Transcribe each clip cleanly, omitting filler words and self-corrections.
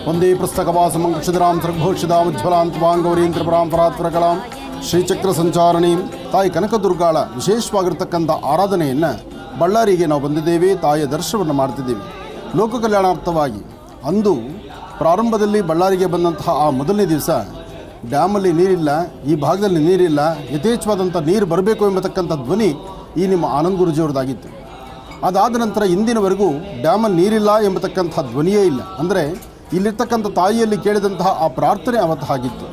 ವಂದೇ ಪುಸ್ತಕವಾಸಮಂ ಕ್ಷುದ್ರಾಂ ಸರ್ಘೋಷಿದಾಂ ಉಜ್ವಲಾಂತವಾಂಗೌರೀಂದ್ರಪರಾಂ ಪರಾತ್ಪರಕಲಾಂ ಶ್ರೀಚಕ್ರ ಸಂಚಾರಣೀಂ ತಾಯಿ ಕನಕದುರ್ಗಾಳ ವಿಶೇಷವಾಗಿರ್ತಕ್ಕಂಥ ಆರಾಧನೆಯನ್ನು ಬಳ್ಳಾರಿಗೆ ನಾವು ಬಂದಿದ್ದೇವೆ. ತಾಯಿಯ ದರ್ಶನವನ್ನು ಮಾಡ್ತಿದ್ದೇವೆ ಲೋಕ ಕಲ್ಯಾಣಾರ್ಥವಾಗಿ. ಅಂದು ಪ್ರಾರಂಭದಲ್ಲಿ ಬಳ್ಳಾರಿಗೆ ಬಂದಂತಹ ಆ ಮೊದಲನೇ ದಿವಸ ಡ್ಯಾಮಲ್ಲಿ ನೀರಿಲ್ಲ, ಈ ಭಾಗದಲ್ಲಿ ನೀರಿಲ್ಲ, ಯಥೇಚ್ಛವಾದಂಥ ನೀರು ಬರಬೇಕು ಎಂಬತಕ್ಕಂಥ ಧ್ವನಿ ಈ ನಿಮ್ಮ ಆನಂದ್ ಗುರೂಜಿಯವ್ರದ್ದಾಗಿತ್ತು. ಅದಾದ ನಂತರ ಇಂದಿನವರೆಗೂ ಡ್ಯಾಮಲ್ಲಿ ನೀರಿಲ್ಲ ಎಂಬತಕ್ಕಂಥ ಧ್ವನಿಯೇ ಇಲ್ಲ. ಅಂದರೆ ಇಲ್ಲಿರ್ತಕ್ಕಂಥ ತಾಯಿಯಲ್ಲಿ ಕೇಳಿದಂತಹ ಆ ಪ್ರಾರ್ಥನೆ ಅವತ್ತು ಆಗಿತ್ತು.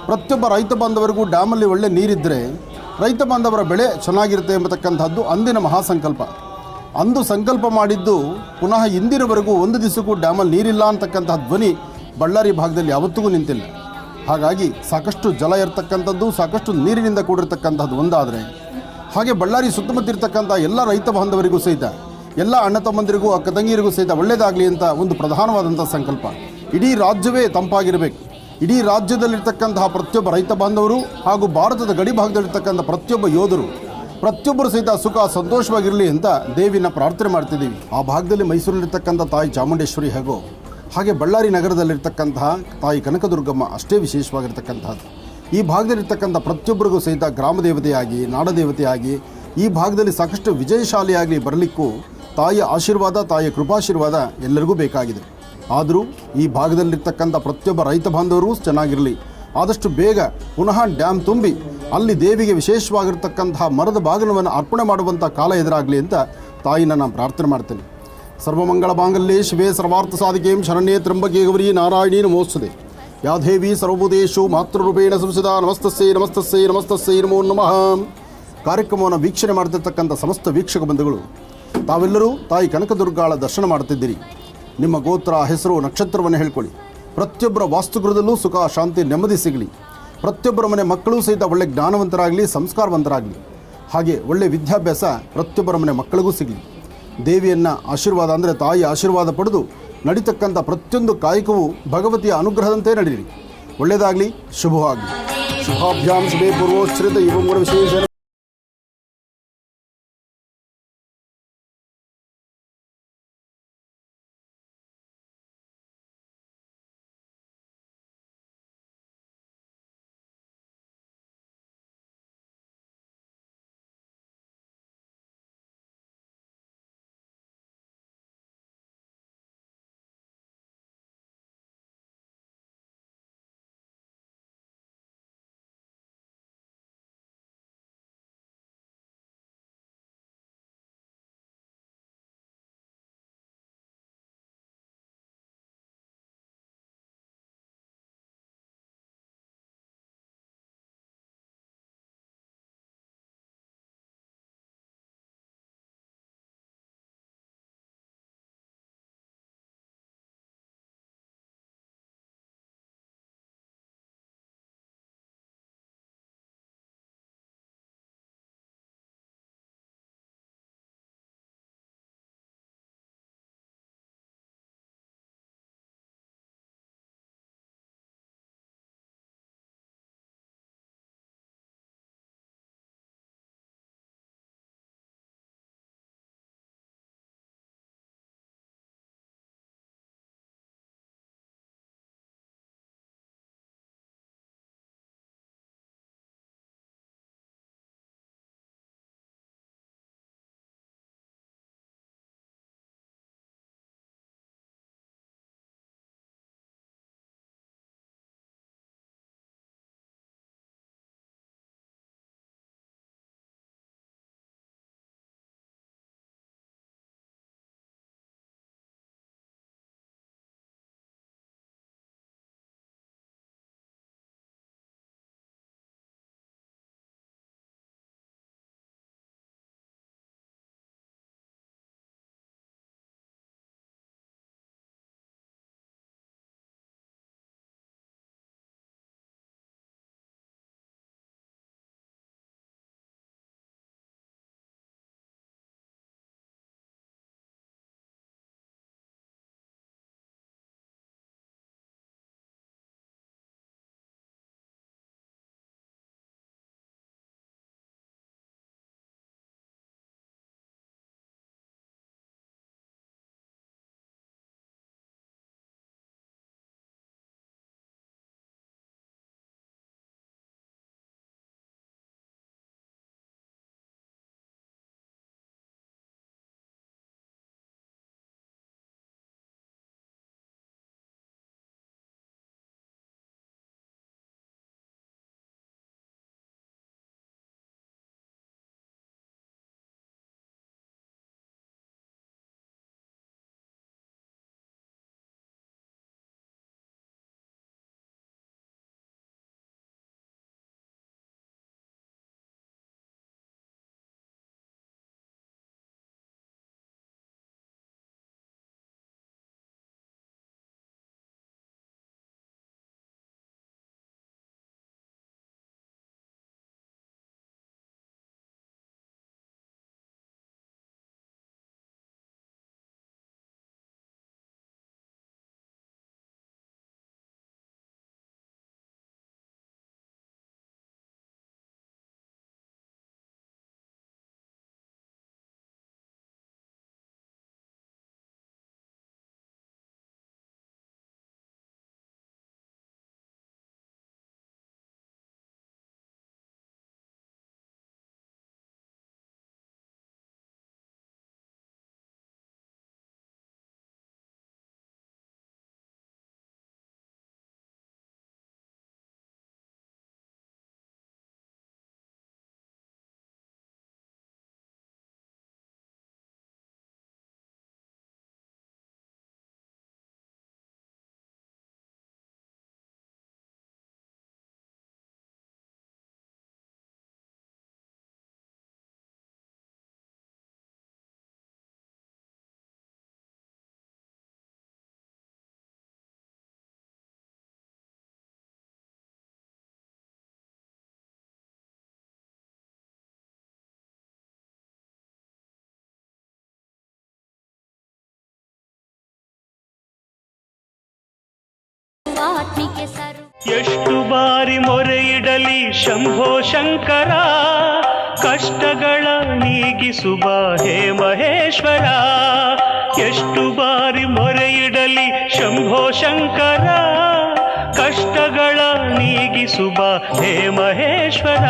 ಪ್ರತಿಯೊಬ್ಬ ರೈತ ಬಾಂಧವರಿಗೂ ಡ್ಯಾಮಲ್ಲಿ ಒಳ್ಳೆ ನೀರಿದ್ದರೆ ರೈತ ಬಾಂಧವರ ಬೆಳೆ ಚೆನ್ನಾಗಿರುತ್ತೆ ಎಂಬತಕ್ಕಂಥದ್ದು ಅಂದಿನ ಮಹಾಸಂಕಲ್ಪ. ಅಂದು ಸಂಕಲ್ಪ ಮಾಡಿದ್ದು ಪುನಃ ಇಂದಿನವರೆಗೂ ಒಂದು ದಿವಸಕ್ಕೂ ಡ್ಯಾಮಲ್ಲಿ ನೀರಿಲ್ಲ ಅಂತಕ್ಕಂಥ ಧ್ವನಿ ಬಳ್ಳಾರಿ ಭಾಗದಲ್ಲಿ ಯಾವತ್ತಿಗೂ ನಿಂತಿಲ್ಲ. ಹಾಗಾಗಿ ಸಾಕಷ್ಟು ಜಲ ಇರತಕ್ಕಂಥದ್ದು, ಸಾಕಷ್ಟು ನೀರಿನಿಂದ ಕೂಡಿರ್ತಕ್ಕಂಥದ್ದು ಒಂದಾದರೆ, ಹಾಗೆ ಬಳ್ಳಾರಿ ಸುತ್ತಮುತ್ತ ಇರ್ತಕ್ಕಂಥ ಎಲ್ಲ ರೈತ ಬಾಂಧವರಿಗೂ ಸಹಿತ, ಎಲ್ಲ ಅಣ್ಣ ತಮ್ಮಂದಿರಿಗೂ ಅಕ್ಕ ತಂಗಿಯರಿಗೂ ಸಹಿತ ಒಳ್ಳೆಯದಾಗಲಿ ಅಂತ ಒಂದು ಪ್ರಧಾನವಾದಂಥ ಸಂಕಲ್ಪ. ಇಡೀ ರಾಜ್ಯವೇ ತಂಪಾಗಿರಬೇಕು. ಇಡೀ ರಾಜ್ಯದಲ್ಲಿರ್ತಕ್ಕಂತಹ ಪ್ರತಿಯೊಬ್ಬ ರೈತ ಬಾಂಧವರು ಹಾಗೂ ಭಾರತದ ಗಡಿ ಭಾಗದಲ್ಲಿರ್ತಕ್ಕಂಥ ಪ್ರತಿಯೊಬ್ಬ ಯೋಧರು ಪ್ರತಿಯೊಬ್ಬರು ಸಹಿತ ಸುಖ ಸಂತೋಷವಾಗಿರಲಿ ಅಂತ ದೇವಿನ ಪ್ರಾರ್ಥನೆ ಮಾಡ್ತಿದ್ದೀವಿ. ಆ ಭಾಗದಲ್ಲಿ ಮೈಸೂರಿನಲ್ಲಿರ್ತಕ್ಕಂಥ ತಾಯಿ ಚಾಮುಂಡೇಶ್ವರಿ ಹಾಗೆ ಬಳ್ಳಾರಿ ನಗರದಲ್ಲಿರ್ತಕ್ಕಂತಹ ತಾಯಿ ಕನಕದುರ್ಗಮ್ಮ ಅಷ್ಟೇ ವಿಶೇಷವಾಗಿರ್ತಕ್ಕಂಥದ್ದು. ಈ ಭಾಗದಲ್ಲಿರ್ತಕ್ಕಂಥ ಪ್ರತಿಯೊಬ್ಬರಿಗೂ ಸಹಿತ ಗ್ರಾಮ ದೇವತೆಯಾಗಿ, ನಾಡದೇವತೆಯಾಗಿ ಈ ಭಾಗದಲ್ಲಿ ಸಾಕಷ್ಟು ವಿಜಯಶಾಲಿಯಾಗಿ ಬರಲಿಕ್ಕೂ ತಾಯಿಯ ಆಶೀರ್ವಾದ, ತಾಯಿಯ ಕೃಪಾಶೀರ್ವಾದ ಎಲ್ಲರಿಗೂ ಬೇಕಾಗಿದೆ. ಆದರೂ ಈ ಭಾಗದಲ್ಲಿರ್ತಕ್ಕಂಥ ಪ್ರತಿಯೊಬ್ಬ ರೈತ ಬಾಂಧವರು ಚೆನ್ನಾಗಿರಲಿ. ಆದಷ್ಟು ಬೇಗ ಪುನಃ ಡ್ಯಾಮ್ ತುಂಬಿ ಅಲ್ಲಿ ದೇವಿಗೆ ವಿಶೇಷವಾಗಿರ್ತಕ್ಕಂತಹ ಮರದ ಬಾಗಿನವನ್ನು ಅರ್ಪಣೆ ಮಾಡುವಂಥ ಕಾಲ ಎದುರಾಗಲಿ ಅಂತ ತಾಯಿನ ನಾನು ಪ್ರಾರ್ಥನೆ ಮಾಡ್ತೇನೆ. ಸರ್ವಮಂಗಳ ಮಾಂಗಲ್ಯೇ ಶಿವೆ ಸರ್ವಾರ್ಥ ಸಾಧಿಕೆಂ ಶರಣ್ಯೇ ತ್ರ್ಯಂಬಕೆ ಗೌರಿ ನಾರಾಯಣೀ ನಮೋಸ್ತುತೆ. ಯಾ ದೇವಿ ಸರ್ವಭೂತೇಷು ಮಾತೃರೂಪೇಣ ಸಂಸ್ಥಿತಾ ನಮಸ್ತಸ್ಸೈ ನಮಸ್ತಸ್ಸೈ ನಮಸ್ತಸ್ಸೈ ನಮೋ ನಮಃ. ಕಾರ್ಯಕ್ರಮವನ್ನು ವೀಕ್ಷಣೆ ಮಾಡ್ತಿರ್ತಕ್ಕಂಥ ಸಮಸ್ತ ವೀಕ್ಷಕ ಬಂಧುಗಳು, ತಾವೆಲ್ಲರೂ ತಾಯಿ ಕನಕದುರ್ಗಾಳ ದರ್ಶನ ಮಾಡ್ತಿದ್ದೀರಿ. ನಿಮ್ಮ ಗೋತ್ರ, ಹೆಸರು, ನಕ್ಷತ್ರವನ್ನು ಹೇಳ್ಕೊಳ್ಳಿ. ಪ್ರತಿಯೊಬ್ಬರ ವಾಸ್ತುಗೃಹದಲ್ಲೂ ಸುಖ, ಶಾಂತಿ, ನೆಮ್ಮದಿ ಸಿಗಲಿ. ಪ್ರತಿಯೊಬ್ಬರ ಮನೆ ಮಕ್ಕಳೂ ಸಹಿತ ಒಳ್ಳೆ ಜ್ಞಾನವಂತರಾಗಲಿ, ಸಂಸ್ಕಾರವಂತರಾಗಲಿ. ಹಾಗೆ ಒಳ್ಳೆ ವಿದ್ಯಾಭ್ಯಾಸ ಪ್ರತಿಯೊಬ್ಬರ ಮನೆ ಮಕ್ಕಳಿಗೂ ಸಿಗಲಿ. ದೇವಿಯನ್ನು ಆಶೀರ್ವಾದ ಅಂದರೆ ತಾಯಿ ಆಶೀರ್ವಾದ ಪಡೆದು ನಡೀತಕ್ಕಂಥ ಪ್ರತಿಯೊಂದು ಕಾಯಕವೂ ಭಗವತಿಯ ಅನುಗ್ರಹದಂತೆ ನಡೀರಿ. ಒಳ್ಳೆಯದಾಗಲಿ, ಶುಭವಾಗಲಿ. ಶುಭಾಭ್ಯಾಂ ಶುಭೇ ಪೂರ್ವೋಚ್ಛ್ರಿತ ಇವ ವಿಶೇಷ ಎಷ್ಟು ಬಾರಿ ಮೊರೆ ಇಡಲಿ ಶಂಭೋ ಶಂಕರ, ಕಷ್ಟಗಳ ನೀಗಿಸುವ ಹೇ ಮಹೇಶ್ವರ. ಎಷ್ಟು ಬಾರಿ ಮೊರೆ ಇಡಲಿ ಶಂಭೋ ಶಂಕರ, ಕಷ್ಟಗಳ ನೀಗಿಸುವ ಹೇ ಮಹೇಶ್ವರ.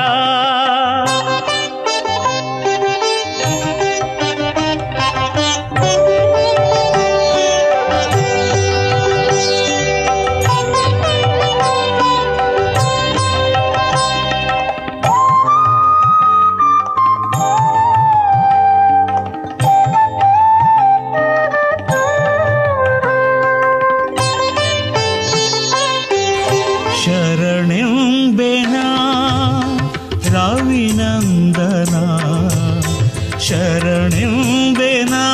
ಶರಣೆಂಬೆನಾ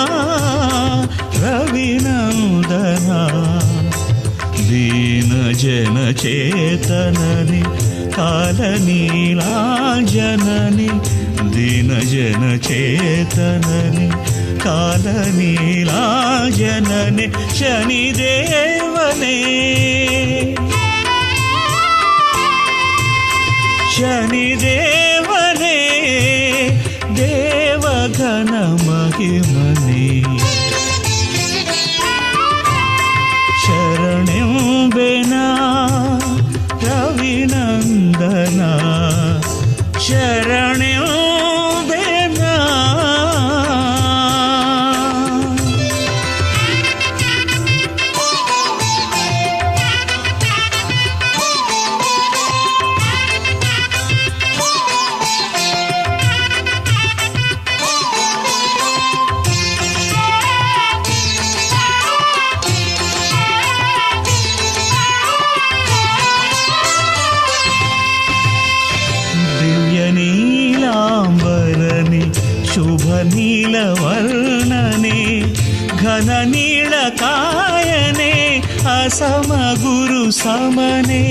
ರವಿನಂದನ, ದೀನ ಜನ ಚೇತನನಿ ಕಾಲನೀಲಾಂಜನನಿ, ದೀನ ಜನ ಚೇತನನಿ ಕಾಲನೀಲಾಂಜನನಿ, ಶನಿದೇವನೇ ಶನಿದೇವನೇ ದೇವಘನ ಮಹಿಮನೆ. ಶರಣೆಂಬೆನಾ ರವಿನಂದನ, ಶರಣೆಂಬೆನಾ. ಶುಭ ನೀಲವರ್ಣನೆ ಘನ ನೀಳ ಕಾಯನೆ, ಅಸಮ ಗುರು ಸಮನೆ.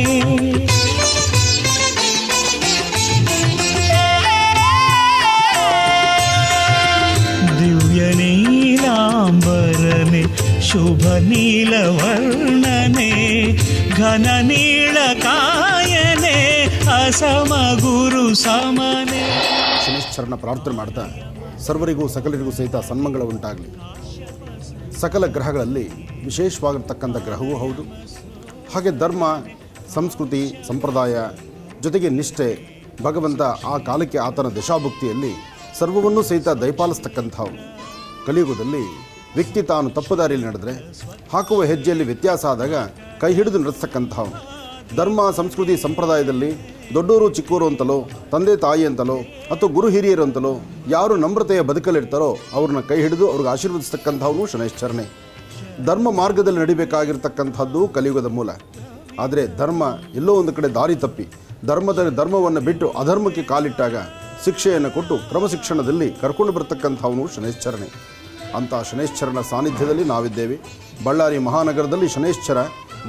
ದಿವ್ಯ ನೀಲಾಂಬರನೆ ಶುಭ ನೀಲವರ್ಣನೆ ಘನ ನೀಳ ಕಾಯನೆ, ಅಸಮ ಗುರು ಸಮನೆ. ಶನಿಶ್ಚರನ ಪ್ರಾರ್ಥನೆ ಮಾಡ್ತಾ ಸರ್ವರಿಗೂ ಸಕಲರಿಗೂ ಸಹಿತ ಸನ್ಮಂಗಳ ಉಂಟಾಗಲಿ. ಸಕಲ ಗ್ರಹಗಳಲ್ಲಿ ವಿಶೇಷವಾಗಿರ್ತಕ್ಕಂಥ ಗ್ರಹವೂ ಹೌದು. ಹಾಗೆ ಧರ್ಮ, ಸಂಸ್ಕೃತಿ, ಸಂಪ್ರದಾಯ ಜೊತೆಗೆ ನಿಷ್ಠೆ, ಭಗವಂತ ಆ ಕಾಲಕ್ಕೆ ಆತನ ದಶಾಭುಕ್ತಿಯಲ್ಲಿ ಸರ್ವವನ್ನೂ ಸಹಿತ ದಯಪಾಲಿಸ್ತಕ್ಕಂಥವು. ಕಲಿಯುಗದಲ್ಲಿ ವ್ಯಕ್ತಿ ತಾನು ತಪ್ಪುದಾರಿಯಲ್ಲಿ ನಡೆದರೆ, ಹಾಕುವ ಹೆಜ್ಜೆಯಲ್ಲಿ ವ್ಯತ್ಯಾಸ ಆದಾಗ ಕೈ ಹಿಡಿದು ನಡೆಸ್ತಕ್ಕಂಥವು. ಧರ್ಮ, ಸಂಸ್ಕೃತಿ, ಸಂಪ್ರದಾಯದಲ್ಲಿ ದೊಡ್ಡವರು ಚಿಕ್ಕವರು ಅಂತಲೋ, ತಂದೆ ತಾಯಿ ಅಂತಲೋ ಅಥವಾ ಗುರು ಹಿರಿಯರು ಅಂತಲೋ ಯಾರು ನಮ್ರತೆಯ ಬದುಕಲ್ಲಿರ್ತಾರೋ ಅವ್ರನ್ನ ಕೈ ಹಿಡಿದು ಅವ್ರಿಗೆ ಆಶೀರ್ವದಿಸ್ತಕ್ಕಂಥವನು ಶನೈಶ್ಚರನೇ. ಧರ್ಮ ಮಾರ್ಗದಲ್ಲಿ ನಡಿಬೇಕಾಗಿರ್ತಕ್ಕಂಥದ್ದು ಕಲಿಯುಗದ ಮೂಲ. ಆದರೆ ಧರ್ಮ ಎಲ್ಲೋ ಒಂದು ಕಡೆ ದಾರಿ ತಪ್ಪಿ ಧರ್ಮವನ್ನು ಬಿಟ್ಟು ಅಧರ್ಮಕ್ಕೆ ಕಾಲಿಟ್ಟಾಗ ಶಿಕ್ಷೆಯನ್ನು ಕೊಟ್ಟು ಕ್ರಮಶಿಕ್ಷಣದಲ್ಲಿ ಕರ್ಕೊಂಡು ಬರ್ತಕ್ಕಂಥವನು ಶನೈಶ್ಚರನೇ. ಅಂಥ ಶನೈಶ್ಚರನ ಸಾನ್ನಿಧ್ಯದಲ್ಲಿ ನಾವಿದ್ದೇವೆ. ಬಳ್ಳಾರಿ ಮಹಾನಗರದಲ್ಲಿ ಶನೈಶ್ಚರ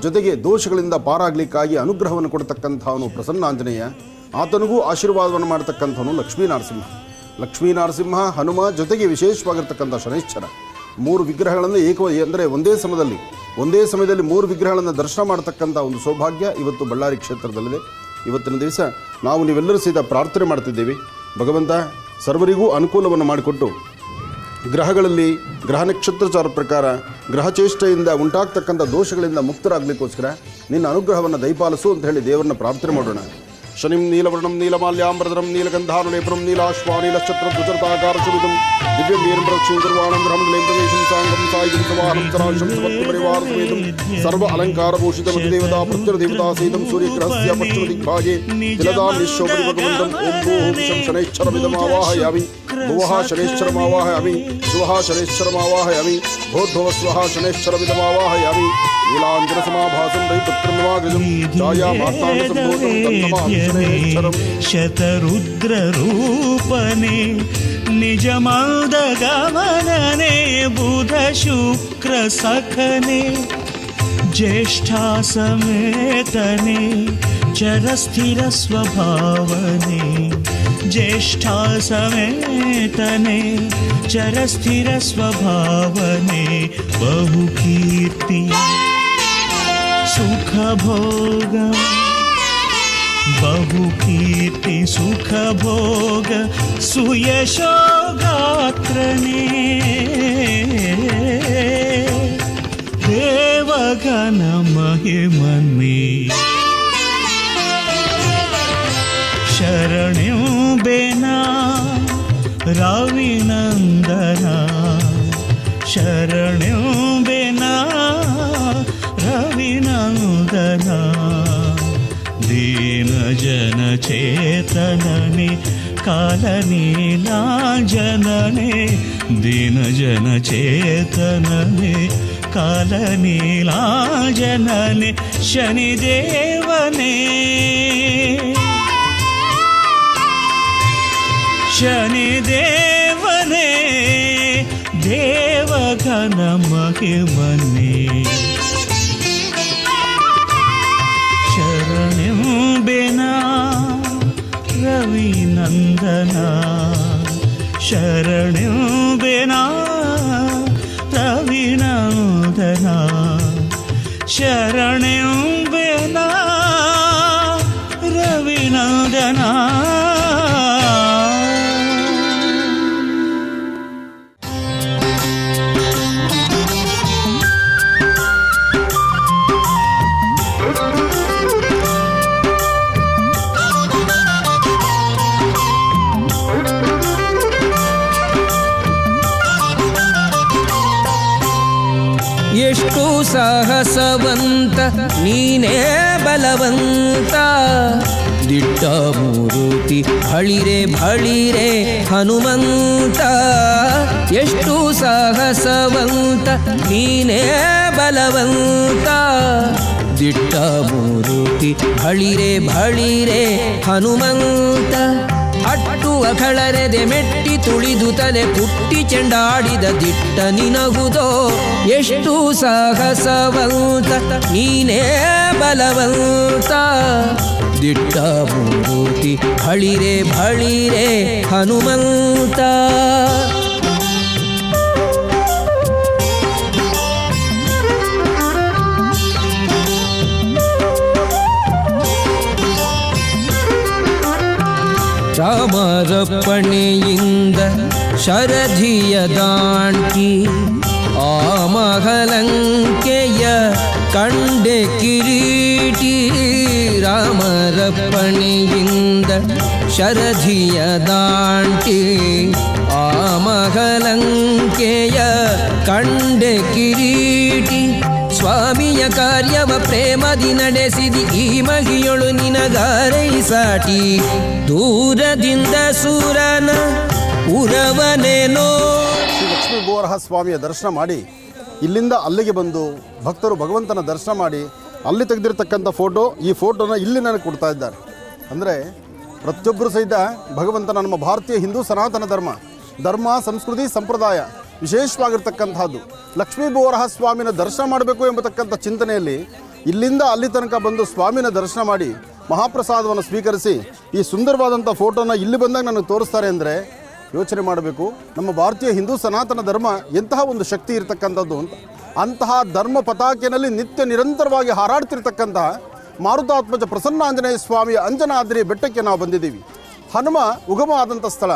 ಜೊತೆಗೆ ದೋಷಗಳಿಂದ ಪಾರಾಗಲಿಕ್ಕಾಗಿ ಅನುಗ್ರಹವನ್ನು ಕೊಡ್ತಕ್ಕಂಥವನು ಪ್ರಸನ್ನಾಂಜನೇಯ. ಆತನಿಗೂ ಆಶೀರ್ವಾದವನ್ನು ಮಾಡ್ತಕ್ಕಂಥವನು ಲಕ್ಷ್ಮೀನರಸಿಂಹ, ಹನುಮ ಜೊತೆಗೆ ವಿಶೇಷವಾಗಿರ್ತಕ್ಕಂಥ ಶನೈಶ್ಚರ. 3 ವಿಗ್ರಹಗಳನ್ನು ಅಂದರೆ ಒಂದೇ ಸಮಯದಲ್ಲಿ 3 ವಿಗ್ರಹಗಳನ್ನು ದರ್ಶನ ಮಾಡತಕ್ಕಂಥ ಒಂದು ಸೌಭಾಗ್ಯ ಇವತ್ತು ಬಳ್ಳಾರಿ ಕ್ಷೇತ್ರದಲ್ಲಿದೆ. ಇವತ್ತಿನ ದಿವಸ ನಾವು ನೀವೆಲ್ಲರೂ ಸಹಿತ ಪ್ರಾರ್ಥನೆ ಮಾಡ್ತಿದ್ದೇವೆ. ಭಗವಂತ ಸರ್ವರಿಗೂ ಅನುಕೂಲವನ್ನು ಮಾಡಿಕೊಟ್ಟು ಗ್ರಹಗಳಲ್ಲಿ ಗ್ರಹ ನಕ್ಷತ್ರಚಾರ ಪ್ರಕಾರ ಗ್ರಹಚೇಷ್ಟೆಯಿಂದ ಉಂಟಾಗ್ತಕ್ಕಂಥ ದೋಷಗಳಿಂದ ಮುಕ್ತರಾಗಲಿಕ್ಕೋಸ್ಕರ ನಿನ್ನ ಅನುಗ್ರಹವನ್ನು ದಯಪಾಲಿಸು ಅಂತ ಹೇಳಿ ದೇವರನ್ನ ಪ್ರಾರ್ಥನೆ ಮಾಡೋಣ. ಶನಿಂ ನೀಲವರ್ಣಂ ನೀಲಮಾಲ್ಯಾಂಬರಧರಂ ನೀಲಗಂಧಾನುಲೇಪನಂ ನೀಲಾಶ್ವಾನೀಲಶ್ಚತ್ರಧ್ವಜರತಾಕಾರ ಶುಭಿದಂ ದಿವ್ಯಂ ವೀರಂ ಪ್ರಕ್ಷೇಂದ್ರವಾಣಂ ಬ್ರಹ್ಮಣಲೇಂ ಪ್ರವೇಶಂ ಸಾಂಗಂ ಸಾಯಿಂ ಸವಾಹಂ ಸರಾಶಂ ಸಮತ್ವ ಪರಿವಾರ ಸಮೇತಂ ಸರ್ವ ಅಲಂಕಾರಭೂಷಿತಂ ದೇವತಾ ಪ್ರತ್ಯರದೇವತಾ ಸಹಿತಂ ಸೂರ್ಯಗ್ರಹಸ್ಯ ಪಶ್ಚಿಮದಿಗ್ಭಾಗೆ ತಿಲದಾಂ ನಿಶ್ಚೋಪರಿ ಭಗವಂತಂ ಓಂ ಭೂಃ ಶಂ ಶನೈಶ್ಚರಮಿದಮಾವಾಹಯಾಮಿ ಭುವಃ ಶನೈಶ್ಚರಮಾವಾಹಯಾಮಿ ಸ್ವಃ ಶನೈಶ್ಚರಮಾವಾಹಯಾಮಿ ಭೋದ್ಭವ ಸ್ವಃ ಶನೈಶ್ಚರಮಿದಮಾವಾಹಯಾಮಿ ನೀಲಾಂಜನ ಸಮಾಭಾಸಂ ದೈಪತ್ರಮವಾಗಜಂ ಛಾಯಾ ಮಾರ್ತಾಂಡ ಸಂಭೂತಂ ತನ್ನಮಾಮಿ ಶನೈಶ್ಚರಂ. ಶತರುದ್ರ ರೂಪನೆ ನಿಜಮಾದ ಗಮನನೆ ಬುಧ ಶುಕ್ರ ಸಖನೆ ಜ್ಯೇಷ್ಠಾ ಸಮೇತನೆ ಚರಸ್ಥಿರ ಸ್ವಭಾವನೆ ಜ್ಯೇಷ್ಠಾ ಸಮೇತನೆ ಚರಸ್ಥಿರ ಸ್ವಭಾವನೆ ಬಹುಕೀರ್ತಿ सुखभोग बहुकीर्ति सुखभोग सुयशोगात्रने देवगण महिमन्मे शरणो बेना रविनंदना शरणो बेना रविनंदना दीन जन चेतनने कालनीलांजनने दीन जन चेतनने कालनीलांजनने शनिदेवने शनिदेवने देवगण महिमने शरणं बेना रविनंदना शरणं बेना रविनंदना शरणं बेना रविनंदना ಎಷ್ಟು ಸಾಹಸವಂತ ನೀನೇ ಬಲವಂತ ದಿಟ್ಟ ಮೂರುತಿ ಭಳಿರೆ ಭಳಿರೆ ಹನುಮಂತ ಎಷ್ಟು ಸಾಹಸವಂತ ನೀನೇ ಬಲವಂತ ದಿಟ್ಟ ಮೂರುತಿ ಭಳಿರೆ ಭಳಿರೆ ಹನುಮಂತ ಅಟ್ಟುವ ಖಳರೆದೆ ಮೆಟ್ಟಿ ತುಳಿದು ತಲೆ ಪುಟ್ಟಿ ಚೆಂಡಾಡಿದ ದಿಟ್ಟ ನಿನಗುದೋ ಎಷ್ಟು ಸಾಹಸವಂತ ನೀನೇ ಬಲವಂತ ದಿಟ್ಟ ಮೂರುತಿ ಭಳಿರೆ ಭಳಿರೆ ಹನುಮಂತ ರಾಮರಪ್ಪಣೆಯಿಂದ ಶರಧಿಯ ದಾಂಟಿ ಆ ಮಹಲಂಕೆಯ ಕಂಡೆ ಕಿರೀಟಿ ರಾಮರಪ್ಪಣೆಯಿಂದ ಶರಧಿಯ ದಾಂಟಿ ಆ ಮಹಲಂಕೆಯ ಕಂಡೆ ಕಿರೀಟಿ ಸ್ವಾಮಿಯ ಕಾರ್ಯವ ಪ್ರೇಮದಿ ನಡೆಸಿದಿ ಈ ಮಹಿಯೊಳು ನಿನಗಾರೈ ಸಾಟಿ ದೂರದಿಂದ ಸೂರನ ಉರವನೇನೋ ಶ್ರೀ ಲಕ್ಷ್ಮೀ ಬೋರಹ ಸ್ವಾಮಿಯ ದರ್ಶನ ಮಾಡಿ ಇಲ್ಲಿಂದ ಅಲ್ಲಿಗೆ ಬಂದು ಭಕ್ತರು ಭಗವಂತನ ದರ್ಶನ ಮಾಡಿ ಅಲ್ಲಿ ತೆಗೆದಿರ್ತಕ್ಕಂಥ ಫೋಟೋ ಈ ಫೋಟೋನ ಇಲ್ಲಿ ನನಗೆ ಕೊಡ್ತಾ ಇದ್ದಾರೆ. ಅಂದರೆ ಪ್ರತಿಯೊಬ್ಬರು ಸಹಿತ ಭಗವಂತನ ನಮ್ಮ ಭಾರತೀಯ ಹಿಂದೂ ಸನಾತನ ಧರ್ಮ ಸಂಸ್ಕೃತಿ ಸಂಪ್ರದಾಯ ವಿಶೇಷವಾಗಿರ್ತಕ್ಕಂಥದ್ದು ಲಕ್ಷ್ಮೀ ಬೋರಹ ಸ್ವಾಮಿನ ದರ್ಶನ ಮಾಡಬೇಕು ಎಂಬತಕ್ಕಂಥ ಚಿಂತನೆಯಲ್ಲಿ ಇಲ್ಲಿಂದ ಅಲ್ಲಿ ತನಕ ಬಂದು ಸ್ವಾಮಿನ ದರ್ಶನ ಮಾಡಿ ಮಹಾಪ್ರಸಾದವನ್ನು ಸ್ವೀಕರಿಸಿ ಈ ಸುಂದರವಾದಂಥ ಫೋಟೋನ ಇಲ್ಲಿ ಬಂದಾಗ ನನಗೆ ತೋರಿಸ್ತಾರೆ ಅಂದರೆ ಯೋಚನೆ ಮಾಡಬೇಕು ನಮ್ಮ ಭಾರತೀಯ ಹಿಂದೂ ಸನಾತನ ಧರ್ಮ ಎಂತಹ ಒಂದು ಶಕ್ತಿ ಇರತಕ್ಕಂಥದ್ದು ಅಂತ. ಅಂತಹ ಧರ್ಮ ಪತಾಕೆಯಲ್ಲಿ ನಿತ್ಯ ನಿರಂತರವಾಗಿ ಹಾರಾಡ್ತಿರ್ತಕ್ಕಂತಹ ಮಾರುತಾತ್ಮಜ ಪ್ರಸನ್ನಾಂಜನೇಯ ಸ್ವಾಮಿಯ ಅಂಜನಾದ್ರಿ ಬೆಟ್ಟಕ್ಕೆ ನಾವು ಬಂದಿದ್ದೀವಿ. ಹನುಮ ಉಗಮ ಆದಂಥ ಸ್ಥಳ,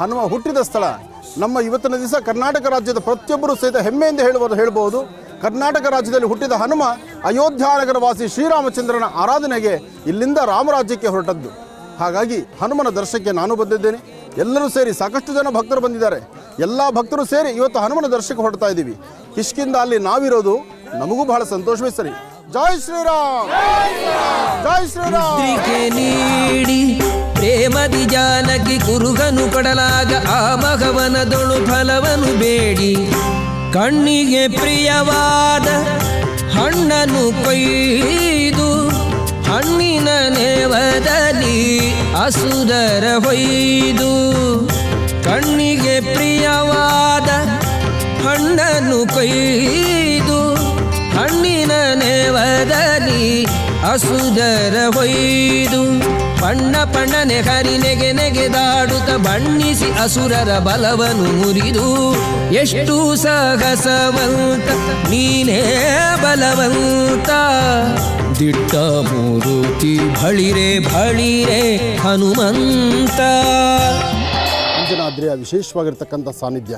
ಹನುಮ ಹುಟ್ಟಿದ ಸ್ಥಳ. ನಮ್ಮ ಇವತ್ತಿನ ದಿವಸ ಕರ್ನಾಟಕ ರಾಜ್ಯದ ಪ್ರತಿಯೊಬ್ಬರೂ ಸಹಿತ ಹೆಮ್ಮೆಯಿಂದ ಹೇಳ್ಬೋದು ಕರ್ನಾಟಕ ರಾಜ್ಯದಲ್ಲಿ ಹುಟ್ಟಿದ ಹನುಮ ಅಯೋಧ್ಯಾನಗರ ವಾಸಿ ಶ್ರೀರಾಮಚಂದ್ರನ ಆರಾಧನೆಗೆ ಇಲ್ಲಿಂದ ರಾಮರಾಜ್ಯಕ್ಕೆ ಹೊರಟದ್ದು. ಹಾಗಾಗಿ ಹನುಮನ ದರ್ಶನಕ್ಕೆ ನಾನು ಬಂದಿದ್ದೇನೆ. ಎಲ್ಲರೂ ಸೇರಿ ಸಾಕಷ್ಟು ಜನ ಭಕ್ತರು ಬಂದಿದ್ದಾರೆ. ಎಲ್ಲ ಭಕ್ತರು ಸೇರಿ ಇವತ್ತು ಹನುಮನ ದರ್ಶನಕ್ಕೆ ಹೊರಡ್ತಾ ಇದ್ದೀವಿ. ಕಿಷ್ಕಿಂದ ಅಲ್ಲಿ ನಾವಿರೋದು ನಮಗೂ ಬಹಳ ಸಂತೋಷವೇ ಸರಿ. ಜೈ ಶ್ರೀರಾಮ್, ಜೈ ಶ್ರೀರಾಮ್. ನೀಡಿ ಪ್ರೇಮದಿ ಜಾನಕಿ ಕುರುಗನು ಕೊಡಲಾಗ ಆ ಮಗವನದೊಳು ಫಲವನು ಬೇಡಿ ಕಣ್ಣಿಗೆ ಪ್ರಿಯವಾದ ಹಣ್ಣನ್ನು ಕೊಯ್ದು ಹಣ್ಣಿನ ನೇವದಲ್ಲಿ ಅಸುರರ ಹೊಯ್ದು ಕಣ್ಣಿಗೆ ಪ್ರಿಯವಾದ ಹಣ್ಣನ್ನು ಕೊಯ್ದು ಹಣ್ಣಿನ ನೇವದಲ್ಲಿ ಅಸುರರ ಹೊಯ್ದು ಬಣ್ಣ ಬಣ್ಣನೆ ಹರಿ ನೆಗೆ ನೆಗೆದಾಡುತ್ತ ಬಣ್ಣಿಸಿ ಅಸುರರ ಬಲವನ್ನು ಮುರಿದು ಎಷ್ಟು ಸಾಹಸವಂತ ನೀನೇ ಬಲವಂತ ದಿಟ್ಟ ಮೂರುತಿ ಬಳಿರೆ ಬಳಿರೆ ಹನುಮಂತ. ಅಂಜನಾದ್ರಿಯ ವಿಶೇಷವಾಗಿರ್ತಕ್ಕಂಥ ಸಾನ್ನಿಧ್ಯ,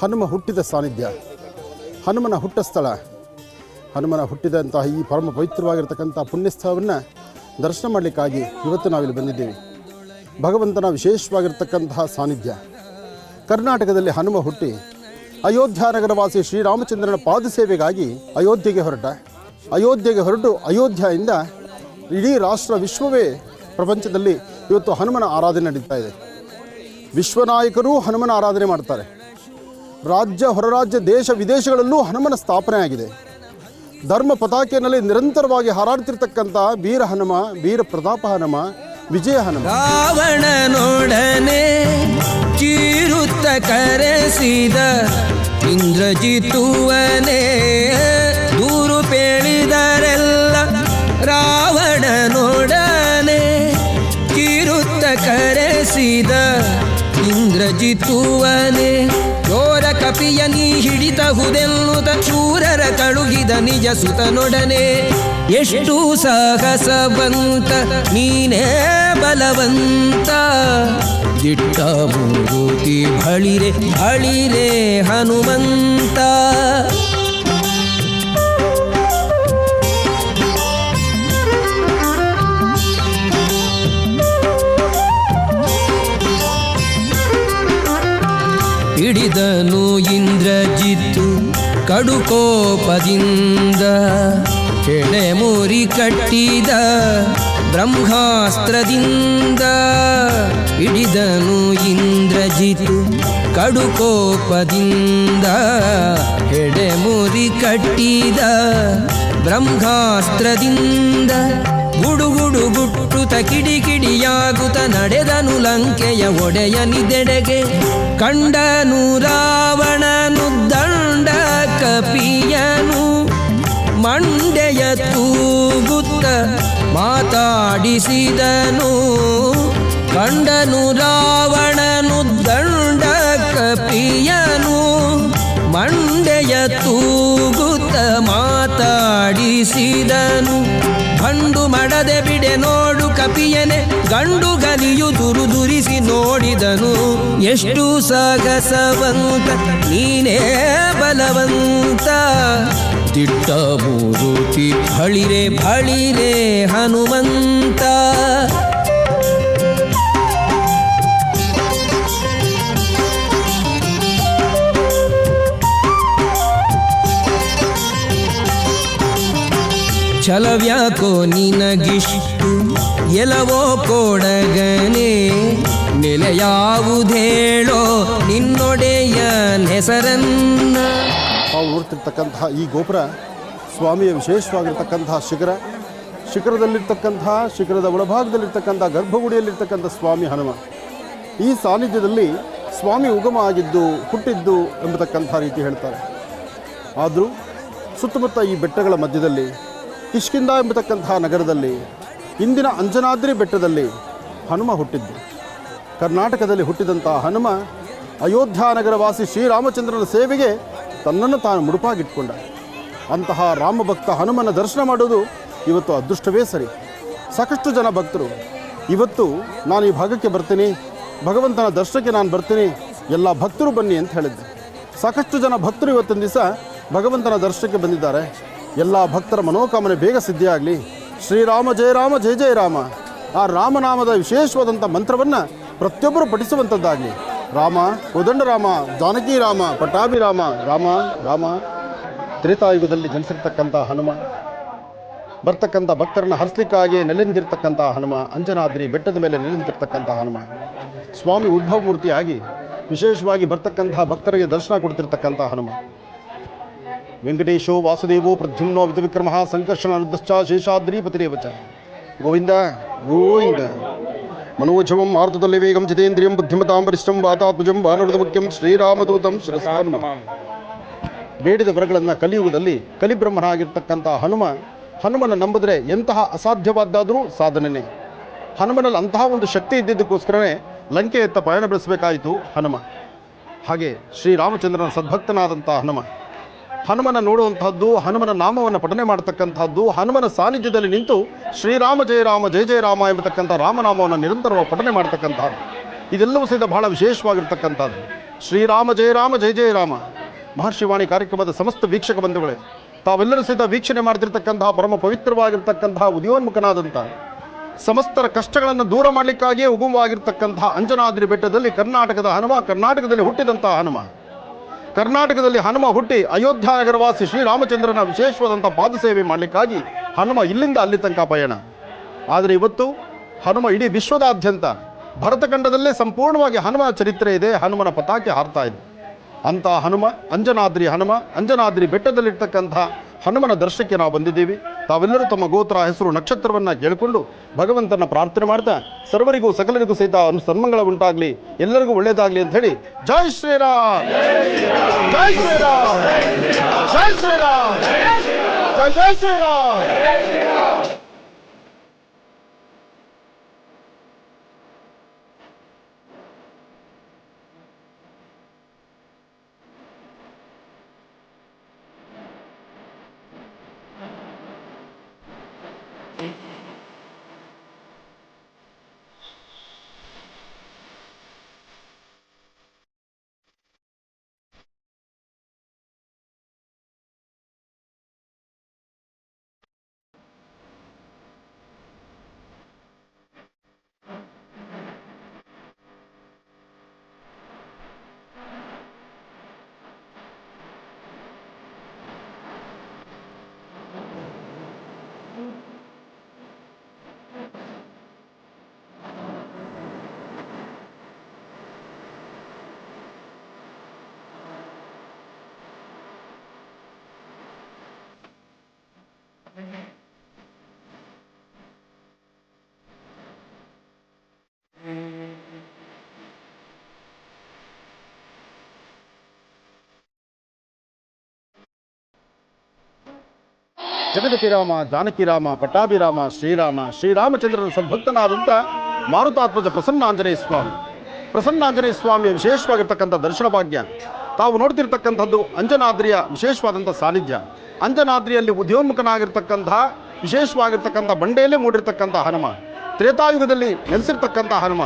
ಹನುಮ ಹುಟ್ಟಿದ ಸಾನ್ನಿಧ್ಯ, ಹನುಮನ ಹುಟ್ಟ ಸ್ಥಳ, ಹನುಮನ ಹುಟ್ಟಿದಂತಹ ಈ ಪರಮ ಪವಿತ್ರವಾಗಿರ್ತಕ್ಕಂಥ ಪುಣ್ಯಸ್ಥಳವನ್ನು ದರ್ಶನ ಮಾಡಲಿಕ್ಕಾಗಿ ಇವತ್ತು ನಾವಿಲ್ಲಿ ಬಂದಿದ್ದೇವೆ. ಭಗವಂತನ ವಿಶೇಷವಾಗಿರ್ತಕ್ಕಂತಹ ಸಾನ್ನಿಧ್ಯ. ಕರ್ನಾಟಕದಲ್ಲಿ ಹನುಮ ಹುಟ್ಟಿ ಅಯೋಧ್ಯ ನಗರವಾಸಿ ಶ್ರೀರಾಮಚಂದ್ರನ ಪಾದಸೇವೆಗಾಗಿ ಅಯೋಧ್ಯೆಗೆ ಹೊರಟು ಅಯೋಧ್ಯೆಯಿಂದ ಇಡೀ ರಾಷ್ಟ್ರ ವಿಶ್ವವೇ ಪ್ರಪಂಚದಲ್ಲಿ ಇವತ್ತು ಹನುಮನ ಆರಾಧನೆ ನಡೀತಾ ಇದೆ. ವಿಶ್ವನಾಯಕರು ಹನುಮನ ಆರಾಧನೆ ಮಾಡ್ತಾರೆ. ರಾಜ್ಯ ಹೊರರಾಜ್ಯ ದೇಶ ವಿದೇಶಗಳಲ್ಲೂ ಹನುಮನ ಸ್ಥಾಪನೆ ಆಗಿದೆ. ಧರ್ಮ ಪತಾಕೆಯಲ್ಲಿ ನಿರಂತರವಾಗಿ ಹಾರಾಡ್ತಿರ್ತಕ್ಕಂಥ ವೀರ ಹನುಮ, ವೀರ ಪ್ರತಾಪ ಹನುಮ, ವಿಜಯ ಹನುಮ. ರಾವಣನೊಡನೆ ಚೀರುತ್ತ ಕರೆಸಿದ ಇಂದ್ರಜಿತುವನೇ ದೂರು ಪೇಳಿದರೆಲ್ಲ. ರಾವಣನೊಡನೆ ಚೀರುತ್ತ ಕರೆಸಿದ ಇಂದ್ರಜಿತುವನೇ ಚೋರ ಕಪಿಯ ನೀ ಹಿಡಿತಹುದೆನ್ನುತ್ತ ಶೂರರ ಕಳುಹಿದ ನಿಜ ಸುತನೊಡನೆ ಎಷ್ಟು ಸಾಹಸವಂತ ನೀನೇ ಬಲವಂತ. ದಿಟ್ಟ ಮೂರುತಿ ಬಳಿರೆ ಬಳಿರೆ ಹನುಮಂತ. ಹಿಡಿದನು ಇಂದ್ರಜಿತ್ತು ಕಡುಕೋಪದಿಂದ ಕೆಡೆ ಮುರಿ ಕಟ್ಟಿದ ಬ್ರಹ್ಮಾಸ್ತ್ರದಿಂದ. ಹಿಡಿದನು ಇಂದ್ರಜಿತ್ತು ಕಡುಕೋಪದಿಂದ ಕೆಡೆ ಮುರಿ ಕಟ್ಟಿದ ಬ್ರಹ್ಮಾಸ್ತ್ರದಿಂದ. ಗುಡುಗುಡು ಗುಟ್ಟುತ ಕಿಡಿಕಿಡಿಯಾಗುತ್ತ ನಡೆದನು ಲಂಕೆಯ ಒಡೆಯನಿದೆಡೆಗೆ. ಕಂಡನು ರಾವಣನು ದಂಡ ಕಪಿಯನು ಮಂಡೆಯ ತೂಗುತ್ತ ಮಾತಾಡಿಸಿದನು. ಕಂಡನು ರಾವಣನು ದಂಡ ಕಪಿಯನು ಮಂಡೆಯ ತೂಗುತ್ತ ಮಾತಾಡಿಸಿದನು. ಗಂಡು ಮಡದೆ ಬಿಡೆ ನೋಡು ಕಪಿಯನೆ ಗಂಡು ಗಲಿಯು ದುರುದುರಿಸಿ ನೋಡಿದನು. ಎಷ್ಟು ಸಾಗಸವಂತ ನೀನೇ ಬಲವಂತ. ದಿಟ್ಟ ಮೂರುತಿ ಬಳಿರೆ ಬಳಿರೆ ಹನುಮಂತ. ಛಲವ್ಯಾಕೋ ನಿನಗಿಷ್ಟು ಎಲವೋ ಕೊಡಗನೆ ನೆಲೆಯಾವುದೇಳೋ ನಿನ್ನೊಡೆಯ ಹೆಸರನ್ನ. ನಾವು ನೋಡ್ತಿರ್ತಕ್ಕಂತಹ ಈ ಗೋಪುರ ಸ್ವಾಮಿಯ ವಿಶೇಷವಾಗಿರ್ತಕ್ಕಂತಹ ಶಿಖರದ ಒಳಭಾಗದಲ್ಲಿರ್ತಕ್ಕಂಥ ಗರ್ಭಗುಡಿಯಲ್ಲಿರ್ತಕ್ಕಂಥ ಸ್ವಾಮಿ ಹನುಮ. ಈ ಸಾನ್ನಿಧ್ಯದಲ್ಲಿ ಸ್ವಾಮಿ ಉಗಮ ಆಗಿದ್ದು ಹುಟ್ಟಿದ್ದು ಎಂಬತಕ್ಕಂಥ ರೀತಿ ಹೇಳ್ತಾರೆ. ಆದರೂ ಸುತ್ತಮುತ್ತ ಈ ಬೆಟ್ಟಗಳ ಮಧ್ಯದಲ್ಲಿ ಕಿಷ್ಕಿಂಧ ಎಂಬತಕ್ಕಂತಹ ನಗರದಲ್ಲಿ ಇಂದಿನ ಅಂಜನಾದ್ರಿ ಬೆಟ್ಟದಲ್ಲಿ ಹನುಮ ಹುಟ್ಟಿದ್ದು. ಕರ್ನಾಟಕದಲ್ಲಿ ಹುಟ್ಟಿದಂತಹ ಹನುಮ ಅಯೋಧ್ಯ ನಗರವಾಸಿ ಶ್ರೀರಾಮಚಂದ್ರನ ಸೇವೆಗೆ ತನ್ನನ್ನು ತಾನು ಮುಡುಪಾಗಿಟ್ಕೊಂಡ. ಅಂತಹ ರಾಮಭಕ್ತ ಹನುಮನ ದರ್ಶನ ಮಾಡೋದು ಇವತ್ತು ಅದೃಷ್ಟವೇ ಸರಿ. ಸಾಕಷ್ಟು ಜನ ಭಕ್ತರು ಇವತ್ತು ನಾನು ಈ ಭಾಗಕ್ಕೆ ಬರ್ತೀನಿ, ಭಗವಂತನ ದರ್ಶನಕ್ಕೆ ನಾನು ಬರ್ತೀನಿ, ಎಲ್ಲ ಭಕ್ತರು ಬನ್ನಿ ಅಂತ ಹೇಳಿದ್ದೆ. ಸಾಕಷ್ಟು ಜನ ಭಕ್ತರು ಇವತ್ತಿನ ದಿವಸ ಭಗವಂತನ ದರ್ಶನಕ್ಕೆ ಬಂದಿದ್ದಾರೆ. ಎಲ್ಲ ಭಕ್ತರ ಮನೋಕಾಮನೆ ಬೇಗ ಸಿದ್ಧಿಯಾಗಲಿ. ಶ್ರೀರಾಮ ಜಯ ರಾಮ ಜಯ ಜಯ ರಾಮ, ಆ ರಾಮನಾಮದ ವಿಶೇಷವಾದಂಥ ಮಂತ್ರವನ್ನು ಪ್ರತಿಯೊಬ್ಬರು ಪಠಿಸುವಂಥದ್ದಾಗಲಿ. ರಾಮ ಕೋದಂಡರಾಮ, ಜಾನಕಿ ರಾಮ, ಪಟ್ಟಾಭಿರಾಮ, ರಾಮ ರಾಮ. ತ್ರೇತಾಯುಗದಲ್ಲಿ ಜನಿಸಿರ್ತಕ್ಕಂಥ ಹನುಮ, ಬರ್ತಕ್ಕಂಥ ಭಕ್ತರನ್ನು ಹರಿಸಲಿಕ್ಕಾಗಿ ನೆಲೆನಿಂತಿರ್ತಕ್ಕಂಥ ಹನುಮ, ಅಂಜನಾದ್ರಿ ಬೆಟ್ಟದ ಮೇಲೆ ನೆಲೆನಿಂತಿರ್ತಕ್ಕಂಥ ಹನುಮ, ಸ್ವಾಮಿ ಉದ್ಭವ ಮೂರ್ತಿಯಾಗಿ ವಿಶೇಷವಾಗಿ ಬರ್ತಕ್ಕಂಥ ಭಕ್ತರಿಗೆ ದರ್ಶನ ಕೊಡ್ತಿರ್ತಕ್ಕಂಥ ಹನುಮ. ವೆಂಕಟೇಶೋ ವಾಸುದೇವೋ ಪ್ರದ್ಯುಮ್ನೋ ವಿಕ್ರಮ ಸಂಕರ್ಷಣ ಅನುದಶ್ಚ ಶೇಷಾದ್ರಿಪತಿರೇವಚ. ಗೋವಿಂದ ಗೋವಿಂದ. ಮನೋಜವಂ ಆರ್ತದಲ್ಲಿ ವೇಗಂ ಜಿತೇಂದ್ರಿಯಂ ಬುದ್ಧಿಮತಾಂ ವರಿಷ್ಠಂ ವಾತಾತ್ಮಜಂ ವಾನರದ ಮುಖ್ಯಂ ಶ್ರೀರಾಮದೂತಂ ಶಿರಸಾರ್ನಮ. ಬೇಡಿದ ವರಗಳನ್ನು ಕಲಿಯುಗದಲ್ಲಿ ಕಲಿಬ್ರಹ್ಮನಾಗಿರ್ತಕ್ಕಂಥ ಹನುಮನ ನಂಬಿದ್ರೆ ಎಂತಹ ಅಸಾಧ್ಯವಾದ್ದಾದರೂ ಸಾಧನೆಯೇ. ಹನುಮನಲ್ಲಿ ಅಂತಹ ಒಂದು ಶಕ್ತಿ ಇದ್ದಿದ್ದಕ್ಕೋಸ್ಕರವೇ ಲಂಕೆಯತ್ತ ಪಯಣ ಬೆಳೆಸಬೇಕಾಯಿತು ಹನುಮ. ಹಾಗೆ ಶ್ರೀರಾಮಚಂದ್ರನ ಸದ್ಭಕ್ತನಾದಂಥ ಹನುಮನ ನೋಡುವಂತಹದ್ದು, ಹನುಮನ ನಾಮವನ್ನು ಪಠನೆ ಮಾಡತಕ್ಕಂಥದ್ದು, ಹನುಮನ ಸಾನ್ನಿಧ್ಯದಲ್ಲಿ ನಿಂತು ಶ್ರೀರಾಮ ಜಯ ರಾಮ ಜಯ ಜಯ ರಾಮ ಎಂಬತಕ್ಕಂಥ ರಾಮನಾಮವನ್ನು ನಿರಂತರವಾಗಿ ಪಠನೆ ಮಾಡತಕ್ಕಂಥದ್ದು, ಇದೆಲ್ಲವೂ ಸಹಿತ ಬಹಳ ವಿಶೇಷವಾಗಿರ್ತಕ್ಕಂಥದ್ದು. ಶ್ರೀರಾಮ ಜಯ ರಾಮ ಜಯ ಜಯ ರಾಮ ಮಹರ್ಷಿವಾಣಿ ಕಾರ್ಯಕ್ರಮದ ಸಮಸ್ತ ವೀಕ್ಷಕ ಬಂಧುಗಳೇ, ತಾವೆಲ್ಲರೂ ಸಹಿತ ವೀಕ್ಷಣೆ ಮಾಡ್ತಿರ್ತಕ್ಕಂತಹ ಪರಮ ಪವಿತ್ರವಾಗಿರ್ತಕ್ಕಂತಹ ಉದಯೋನ್ಮುಖನಾದಂಥ ಸಮಸ್ತರ ಕಷ್ಟಗಳನ್ನು ದೂರ ಮಾಡಲಿಕ್ಕಾಗಿಯೇ ಉಗುಮವಾಗಿರ್ತಕ್ಕಂತಹ ಅಂಜನಾದ್ರಿ ಬೆಟ್ಟದಲ್ಲಿ ಕರ್ನಾಟಕದ ಹನುಮ, ಕರ್ನಾಟಕದಲ್ಲಿ ಹುಟ್ಟಿದಂತಹ ಹನುಮ, ಕರ್ನಾಟಕದಲ್ಲಿ ಹನುಮ ಹುಟ್ಟಿ ಅಯೋಧ್ಯ ನಗರವಾಸಿ ಶ್ರೀರಾಮಚಂದ್ರನ ವಿಶೇಷವಾದಂಥ ಪಾದಸೇವೆ ಮಾಡಲಿಕ್ಕಾಗಿ ಹನುಮ ಇಲ್ಲಿಂದ ಅಲ್ಲಿ ತನಕ ಪಯಣ. ಆದರೆ ಇವತ್ತು ಹನುಮ ಇಡೀ ವಿಶ್ವದಾದ್ಯಂತ ಭರತಖಂಡದಲ್ಲೇ ಸಂಪೂರ್ಣವಾಗಿ ಹನುಮನ ಚರಿತ್ರೆ ಇದೆ, ಹನುಮನ ಪತಾಕೆ ಹಾರ್ತಾ ಇದೆ. ಅಂಥ ಹನುಮ, ಅಂಜನಾದ್ರಿ ಬೆಟ್ಟದಲ್ಲಿರ್ತಕ್ಕಂಥ ಹನುಮನ ದರ್ಶನಕ್ಕೆ ನಾವು ಬಂದಿದ್ದೀವಿ. ತಾವೆಲ್ಲರೂ ತಮ್ಮ ಗೋತ್ರ, ಹೆಸರು, ನಕ್ಷತ್ರವನ್ನು ಕೇಳಿಕೊಂಡು ಭಗವಂತನ ಪ್ರಾರ್ಥನೆ ಮಾಡ್ತಾ ಸರ್ವರಿಗೂ ಸಕಲರಿಗೂ ಸಹಿತ ಸನ್ಮಂಗಳ ಉಂಟಾಗಲಿ, ಎಲ್ಲರಿಗೂ ಒಳ್ಳೆಯದಾಗಲಿ ಅಂತ ಹೇಳಿ ಜೈ ಶ್ರೀರಾಮ್, ಜೈ ಶ್ರೀರಾಮ್, ಜೈ ಶ್ರೀರಾಮ್, ಜೈ ಜೈ ಶ್ರೀರಾಮ್. ಜಗದಪಿರಾಮ, ಜಾನಕಿರಾಮ, ಪಟ್ಟಾಭಿರಾಮ, ಶ್ರೀರಾಮಚಂದ್ರನ ಸದ್ಭಕ್ತನಾದಂಥ ಮಾರುತಾತ್ಮಜ ಪ್ರಸನ್ನಾಂಜನೇಯ ಸ್ವಾಮಿಯ ವಿಶೇಷವಾಗಿರ್ತಕ್ಕಂಥ ದರ್ಶನ ಭಾಗ್ಯ ತಾವು ನೋಡ್ತಿರ್ತಕ್ಕಂಥದ್ದು ಅಂಜನಾದ್ರಿಯ ವಿಶೇಷವಾದಂಥ ಸಾನ್ನಿಧ್ಯ. ಅಂಜನಾದ್ರಿಯಲ್ಲಿ ಉದ್ಯೋನ್ಮುಖನಾಗಿರ್ತಕ್ಕಂಥ ವಿಶೇಷವಾಗಿರ್ತಕ್ಕಂಥ ಬಂಡೆಯಲ್ಲೇ ಮೂಡಿರ್ತಕ್ಕಂಥ ಹನುಮ, ತ್ರೇತಾಯುಗದಲ್ಲಿ ನೆಲೆಸಿರ್ತಕ್ಕಂಥ ಹನುಮ,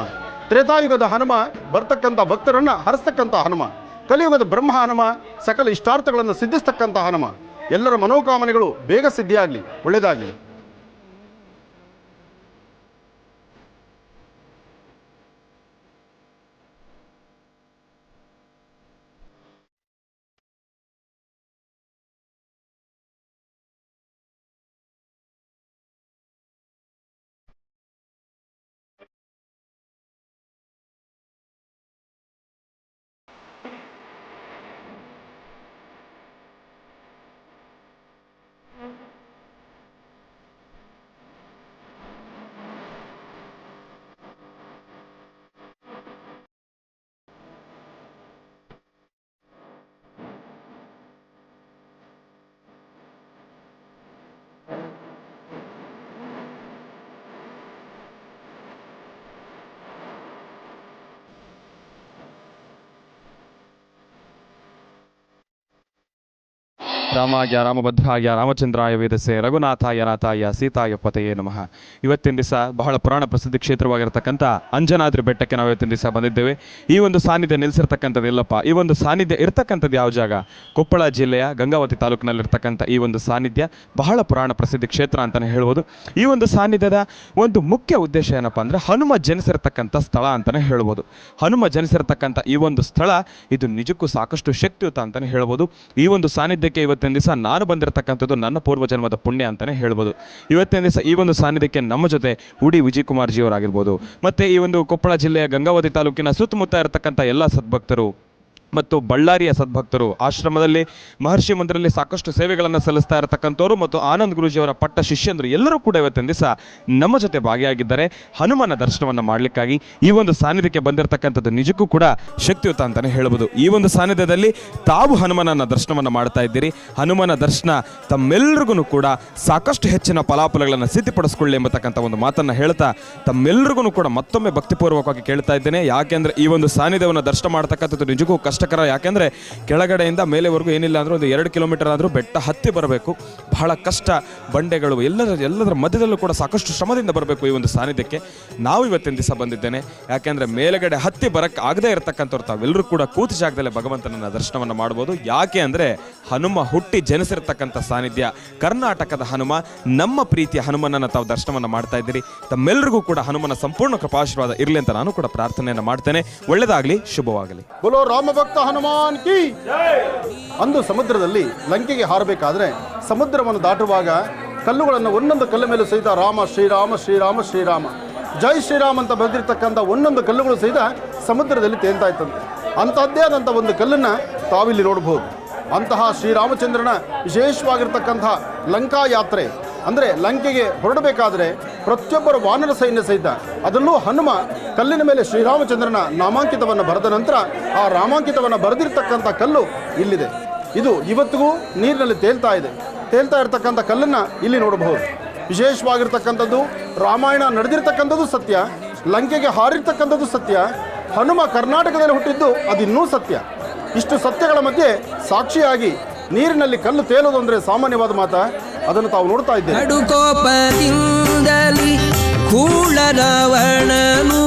ತ್ರೇತಾಯುಗದ ಹನುಮ ಬರ್ತಕ್ಕಂಥ ಭಕ್ತರನ್ನು ಹರಿಸ್ತಕ್ಕಂಥ ಹನುಮ, ಕಲಿಯುಗದ ಬ್ರಹ್ಮ ಹನುಮ ಸಕಲ ಇಷ್ಟಾರ್ಥಗಳನ್ನು ಸಿದ್ಧಿಸ್ತಕ್ಕಂಥ ಹನುಮ, ಎಲ್ಲರ ಮನೋಕಾಮನೆಗಳು ಬೇಗ ಸಿದ್ಧಿಯಾಗಲಿ, ಒಳ್ಳೆಯದಾಗಲಿ. ರಾಮಾಯ ರಾಮಭದ್ರಾಯ ರಾಮಚಂದ್ರಾಯ ವೇದಸೆ ರಘುನಾಥಾಯ ನಾಥಾಯ ಸೀತಾಯ ಪತೆಯೇ ನಮಃ. ಇವತ್ತಿನ ದಿವಸ ಬಹಳ ಪುರಾಣ ಪ್ರಸಿದ್ಧಿ ಕ್ಷೇತ್ರವಾಗಿರ್ತಕ್ಕಂಥ ಅಂಜನಾದ್ರಿ ಬೆಟ್ಟಕ್ಕೆ ನಾವು ಇವತ್ತಿನ ದಿವಸ ಬಂದಿದ್ದೇವೆ. ಈ ಒಂದು ಸಾನ್ನಿಧ್ಯ ನಿಲ್ಲಿಸಿರ್ತಕ್ಕಂಥದ್ದು ಎಲ್ಲಪ್ಪ, ಈ ಒಂದು ಸಾನ್ನಿಧ್ಯ ಇರ್ತಕ್ಕಂಥದ್ದು ಯಾವ ಜಾಗ? ಕೊಪ್ಪಳ ಜಿಲ್ಲೆಯ ಗಂಗಾವತಿ ತಾಲೂಕಿನಲ್ಲಿರ್ತಕ್ಕಂಥ ಈ ಒಂದು ಸಾನ್ನಿಧ್ಯ ಬಹಳ ಪುರಾಣ ಪ್ರಸಿದ್ಧಿ ಕ್ಷೇತ್ರ ಅಂತಲೇ ಹೇಳ್ಬೋದು. ಈ ಒಂದು ಸಾನ್ನಿಧ್ಯದ ಒಂದು ಮುಖ್ಯ ಉದ್ದೇಶ ಏನಪ್ಪ ಅಂದರೆ ಹನುಮ ಜನಿಸಿರ್ತಕ್ಕಂಥ ಸ್ಥಳ ಅಂತಲೇ ಹೇಳ್ಬೋದು. ಹನುಮ ಜನಿಸಿರ್ತಕ್ಕಂಥ ಈ ಒಂದು ಸ್ಥಳ ಇದು ನಿಜಕ್ಕೂ ಸಾಕಷ್ಟು ಶಕ್ತಿಯುತ ಅಂತಲೇ ಹೇಳ್ಬೋದು. ಈ ಒಂದು ಸಾನ್ನಿಧ್ಯಕ್ಕೆ ಇವತ್ತಿನ ದಿವಸ ನಾನು ಬಂದಿರತಕ್ಕಂಥದ್ದು ನನ್ನ ಪೂರ್ವಜನ್ಮದ ಪುಣ್ಯ ಅಂತಲೇ ಹೇಳ್ಬೋದು. ಇವತ್ತಿನ ದಿವಸ ಈ ಒಂದು ಸಾನ್ನಿಧ್ಯಕ್ಕೆ ನಮ್ಮ ಜೊತೆ ಉಡಿ ವಿಜಯ್ ಕುಮಾರ್ ಜಿಯವರಾಗಿರ್ಬೋದು, ಮತ್ತು ಈ ಒಂದು ಕೊಪ್ಪಳ ಜಿಲ್ಲೆಯ ಗಂಗಾವತಿ ತಾಲೂಕಿನ ಸುತ್ತಮುತ್ತ ಇರತಕ್ಕಂಥ ಎಲ್ಲ ಸದ್ಭಕ್ತರು ಮತ್ತು ಬಳ್ಳಾರಿಯ ಸದ್ಭಕ್ತರು, ಆಶ್ರಮದಲ್ಲಿ ಮಹರ್ಷಿ ಮಂದಿರಲ್ಲಿ ಸಾಕಷ್ಟು ಸೇವೆಗಳನ್ನು ಸಲ್ಲಿಸ್ತಾ ಇರತಕ್ಕಂಥವ್ರು ಮತ್ತು ಆನಂದ್ ಗುರೂಜಿಯವರ ಪಟ್ಟ ಶಿಷ್ಯಂದರು ಎಲ್ಲರೂ ಕೂಡ ಇವತ್ತಿನ ದಿವಸ ನಮ್ಮ ಜೊತೆ ಭಾಗಿಯಾಗಿದ್ದಾರೆ. ಹನುಮನ ದರ್ಶನವನ್ನು ಮಾಡಲಿಕ್ಕಾಗಿ ಈ ಒಂದು ಸಾನ್ನಿಧ್ಯಕ್ಕೆ ಬಂದಿರತಕ್ಕಂಥದ್ದು ನಿಜಕ್ಕೂ ಕೂಡ ಶಕ್ತಿಯುತ ಅಂತಲೇ ಹೇಳ್ಬೋದು. ಈ ಒಂದು ಸಾನ್ನಿಧ್ಯದಲ್ಲಿ ತಾವು ಹನುಮನನ ದರ್ಶನವನ್ನು ಮಾಡ್ತಾ ಇದ್ದೀರಿ. ಹನುಮನ ದರ್ಶನ ತಮ್ಮೆಲ್ಲರಿಗೂ ಕೂಡ ಸಾಕಷ್ಟು ಹೆಚ್ಚಿನ ಫಲಾಫಲಗಳನ್ನು ಸಿದ್ಧಪಡಿಸ್ಕೊಳ್ಳಿ ಎಂಬತಕ್ಕಂಥ ಒಂದು ಮಾತನ್ನು ಹೇಳ್ತಾ ತಮ್ಮೆಲ್ಲರಿಗೂ ಕೂಡ ಮತ್ತೊಮ್ಮೆ ಭಕ್ತಿಪೂರ್ವಕವಾಗಿ ಕೇಳ್ತಾ ಇದ್ದೇನೆ. ಯಾಕೆಂದರೆ ಈ ಒಂದು ಸಾನ್ನಿಧ್ಯವನ್ನು ದರ್ಶನ ಮಾಡ್ತಕ್ಕಂಥದ್ದು ನಿಜಕ್ಕೂ ಕಷ್ಟಕರ. ಯಾಕೆಂದರೆ ಕೆಳಗಡೆಯಿಂದ ಮೇಲೆವರೆಗೂ ಏನಿಲ್ಲ ಅಂದರೂ ಒಂದು 2 ಕಿಲೋಮೀಟರ್ ಆದರೂ ಬೆಟ್ಟ ಹತ್ತಿ ಬರಬೇಕು. ಬಹಳ ಕಷ್ಟ, ಬಂಡೆಗಳು ಎಲ್ಲದರ ಮಧ್ಯದಲ್ಲೂ ಕೂಡ ಸಾಕಷ್ಟು ಶ್ರಮದಿಂದ ಬರಬೇಕು ಈ ಒಂದು ಸಾನ್ನಿಧ್ಯಕ್ಕೆ. ನಾವು ಇವತ್ತಿನ ದಿವಸ ಬಂದಿದ್ದೇನೆ. ಯಾಕೆಂದರೆ ಮೇಲೆಗಡೆ ಹತ್ತಿ ಬರಕ್ಕೆ ಆಗದೇ ಇರತಕ್ಕಂಥವ್ರು ತಾವೆಲ್ಲರೂ ಕೂಡ ಕೂತು ಜಾಗದಲ್ಲೇ ಭಗವಂತನ ದರ್ಶನವನ್ನು ಮಾಡ್ಬೋದು. ಯಾಕೆ ಅಂದರೆ ಹನುಮ ಹುಟ್ಟಿ ಜನಿಸಿರ್ತಕ್ಕಂಥ ಸಾನ್ನಿಧ್ಯ, ಕರ್ನಾಟಕದ ಹನುಮ, ನಮ್ಮ ಪ್ರೀತಿಯ ಹನುಮನನ್ನು ತಾವು ದರ್ಶನವನ್ನು ಮಾಡ್ತಾ ಇದ್ದೀರಿ. ತಮ್ಮೆಲ್ಲರಿಗೂ ಕೂಡ ಹನುಮನ ಸಂಪೂರ್ಣ ಕೃಪಾಶೀರ್ವಾದ ಇರಲಿ ಅಂತ ನಾನು ಕೂಡ ಪ್ರಾರ್ಥನೆಯನ್ನು ಮಾಡ್ತೇನೆ. ಒಳ್ಳೆಯದಾಗಲಿ, ಶುಭವಾಗಲಿ. ಬೋಲೋ ರಾಮಭಕ್ತ ಹನುಮಾನ್ ಕಿ. ಅಂದು ಸಮುದ್ರದಲ್ಲಿ ಲಂಕೆಗೆ ಹಾರಬೇಕಾದ್ರೆ ಸಮುದ್ರವನ್ನು ದಾಟುವಾಗ ಕಲ್ಲುಗಳನ್ನು ಒಂದೊಂದು ಕಲ್ಲ ಮೇಲೂ ಸಹಿತ ರಾಮ ಶ್ರೀರಾಮ ಶ್ರೀರಾಮ ಶ್ರೀರಾಮ ಜೈ ಶ್ರೀರಾಮ್ ಅಂತ ಬರೆದಿರ್ತಕ್ಕಂಥ ಒಂದೊಂದು ಕಲ್ಲುಗಳು ಸಹಿತ ಸಮುದ್ರದಲ್ಲಿ ತೇಲ್ತಾ ಇತ್ತಂತೆ. ಅಂಥದ್ದೇ ಆದಂಥ ಒಂದು ಕಲ್ಲನ್ನು ತಾವಿಲ್ಲಿ ನೋಡಬಹುದು. ಅಂತಹ ಶ್ರೀರಾಮಚಂದ್ರನ ವಿಶೇಷವಾಗಿರ್ತಕ್ಕಂಥ ಲಂಕಾ ಯಾತ್ರೆ ಅಂದರೆ ಲಂಕೆಗೆ ಹೊರಡಬೇಕಾದ್ರೆ ಪ್ರತಿಯೊಬ್ಬರ ವಾನರ ಸೈನ್ಯ ಸಹಿತ, ಅದರಲ್ಲೂ ಹನುಮ ಕಲ್ಲಿನ ಮೇಲೆ ಶ್ರೀರಾಮಚಂದ್ರನ ನಾಮಾಂಕಿತವನ್ನು ಬರೆದ ನಂತರ ಆ ನಾಮಾಂಕಿತವನ್ನು ಬರೆದಿರ್ತಕ್ಕಂಥ ಕಲ್ಲು ಇಲ್ಲಿದೆ. ಇದು ಇವತ್ತಿಗೂ ನೀರಿನಲ್ಲಿ ತೇಲ್ತಾ ಇರತಕ್ಕಂಥ ಕಲ್ಲನ್ನು ಇಲ್ಲಿ ನೋಡಬಹುದು. ವಿಶೇಷವಾಗಿರ್ತಕ್ಕಂಥದ್ದು ರಾಮಾಯಣ ನಡೆದಿರ್ತಕ್ಕಂಥದ್ದು ಸತ್ಯ, ಲಂಕೆಗೆ ಹಾರಿರ್ತಕ್ಕಂಥದ್ದು ಸತ್ಯ, ಹನುಮ ಕರ್ನಾಟಕದಲ್ಲಿ ಹುಟ್ಟಿದ್ದು ಅದಿನ್ನೂ ಸತ್ಯ. ಇಷ್ಟು ಸತ್ಯಗಳ ಮಧ್ಯೆ ಸಾಕ್ಷಿಯಾಗಿ ನೀರಿನಲ್ಲಿ ಕಲ್ಲು ತೇಲೋದು ಅಂದರೆ ಸಾಮಾನ್ಯವಾದ ಮಾತ. ಅದನ್ನು ತಾವು ನೋಡ್ತಾ ಇದ್ದೇವೆ. ಕಡುಕೋಪದಿಂದಲಿ ಕೂಳ ರಾವಣನು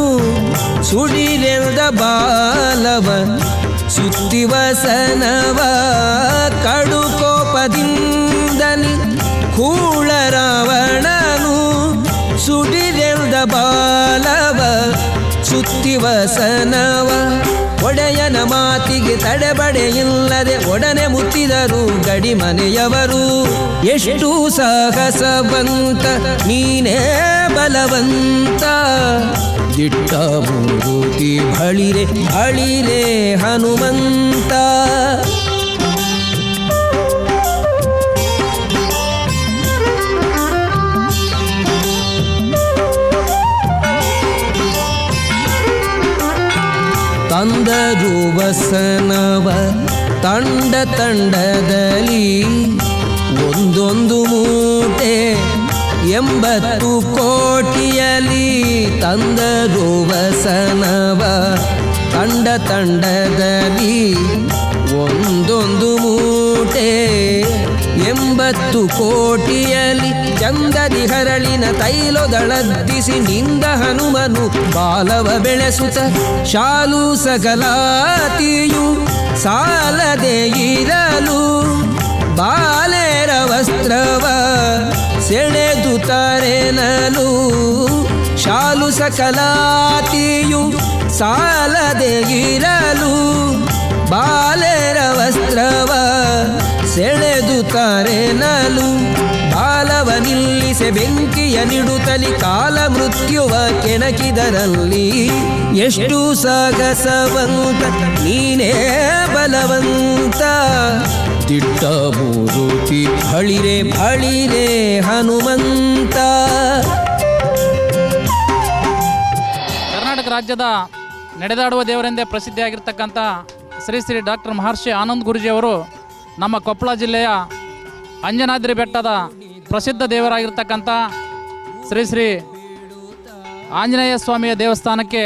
ಸುಡಿರೆಲ್ದ ಬಾಲವ ಸುತ್ತಿವಸನವ. ಕಡುಕೋಪದಿಂದಲಿ ಕೂಳ ರಾವಣನು ಸುಡಿರೆಲ್ದ ಬಾಲವ ಸುತ್ತಿವಸನವ. ಒಡೆಯನ ಮಾತಿಗೆ ತಡೆಬಡೆಯಿಲ್ಲದೆ ಒಡನೆ ಮುತ್ತಿದರು ಗಡಿ ಮನೆಯವರು. ಎಷ್ಟು ಸಾಹಸವಂತ ನೀನೇ ಬಲವಂತ, ದಿಟ್ಟ ಮೂರುತಿ ಬಳಿರೆ ಅಳಿರೆ ಹನುಮಂತ. ತಂದರು ವಸನವ ತಂಡ ತಂಡದಲ್ಲಿ ಒಂದೊಂದು ಮೂಟೆ 80 ಕೋಟಿಯಲಿ. ತಂದರು ವಸನವ ತಂಡ ತಂಡದಲ್ಲಿ ಒಂದೊಂದು ಮೂಟೆ 80 ಕೋಟಿಯಲಿ. ಚಂದದಿ ಹರಳಿನ ತೈಲದಳದ್ದಿಸಿ ನಿಂದ ಹನುಮನು ಬಾಲವ ಬೆಳೆಸುತ್ತ. ಶಾಲು ಸಕಲಾತಿಯು ಸಾಲದೆ ಇರಲು ಬಾಲೆರ ವಸ್ತ್ರವ ಸೆಳೆದು ತರೆನಲು. ಶಾಲು ಸಕಲಾತಿಯು ಸಾಲದೆ ಇರಲು ಬಾಲೆರ ವಸ್ತ್ರವ ಸೆಳೆದು ತರೆನಲು. ಬಾಲವ ನಿಲ್ಲಿಸೆ ಬೆಂಕಿಯ ನಿಡುತ್ತಲಿ ಕಾಲ ಮೃತ್ಯುವ ಕೆಣಕಿದರಲ್ಲಿ. ಎಷ್ಟು ಸಾಗಸವಂತ ನೀನೇ ಬಲವಂತ, ದಿಟ್ಟ ಮೂರುತಿ ಬಳಿರೆ ಬಳಿರೆ ಹನುಮಂತ. ಕರ್ನಾಟಕ ರಾಜ್ಯದ ನಡೆದಾಡುವ ದೇವರೆಂದೇ ಪ್ರಸಿದ್ಧಿಯಾಗಿರ್ತಕ್ಕಂಥ ಶ್ರೀ ಶ್ರೀ ಡಾಕ್ಟರ್ ಮಹರ್ಷಿ ಆನಂದ್ ಗುರೂಜಿಯವರು ನಮ್ಮ ಕೊಪ್ಪಳ ಜಿಲ್ಲೆಯ ಅಂಜನಾದ್ರಿ ಬೆಟ್ಟದ ಪ್ರಸಿದ್ಧ ದೇವರಾಗಿರ್ತಕ್ಕಂಥ ಶ್ರೀ ಶ್ರೀ ಆಂಜನೇಯ ಸ್ವಾಮಿಯ ದೇವಸ್ಥಾನಕ್ಕೆ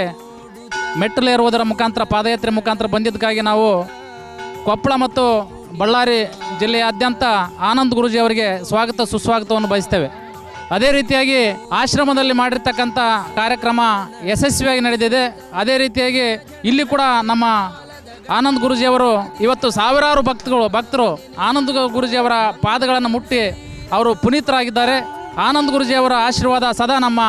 ಮೆಟ್ಟಲೇರುವುದರ ಮುಖಾಂತರ ಪಾದಯಾತ್ರೆ ಮುಖಾಂತರ ಬಂದಿದ್ದಕ್ಕಾಗಿ ನಾವು ಕೊಪ್ಪಳ ಮತ್ತು ಬಳ್ಳಾರಿ ಜಿಲ್ಲೆಯಾದ್ಯಂತ ಆನಂದ್ ಗುರೂಜಿ ಅವರಿಗೆ ಸ್ವಾಗತ ಸುಸ್ವಾಗತವನ್ನು ಬಯಸ್ತೇವೆ. ಅದೇ ರೀತಿಯಾಗಿ ಆಶ್ರಮದಲ್ಲಿ ಮಾಡಿರ್ತಕ್ಕಂಥ ಕಾರ್ಯಕ್ರಮ ಯಶಸ್ವಿಯಾಗಿ ನಡೆದಿದೆ. ಅದೇ ರೀತಿಯಾಗಿ ಇಲ್ಲಿ ಕೂಡ ನಮ್ಮ ಆನಂದ್ ಗುರೂಜಿಯವರು ಇವತ್ತು ಸಾವಿರಾರು ಭಕ್ತರು ಆನಂದ್ ಗುರೂಜಿಯವರ ಪಾದಗಳನ್ನು ಮುಟ್ಟಿ ಅವರು ಪುನೀತರಾಗಿದ್ದಾರೆ. ಆನಂದ್ ಗುರೂಜಿಯವರ ಆಶೀರ್ವಾದ ಸದಾ ನಮ್ಮ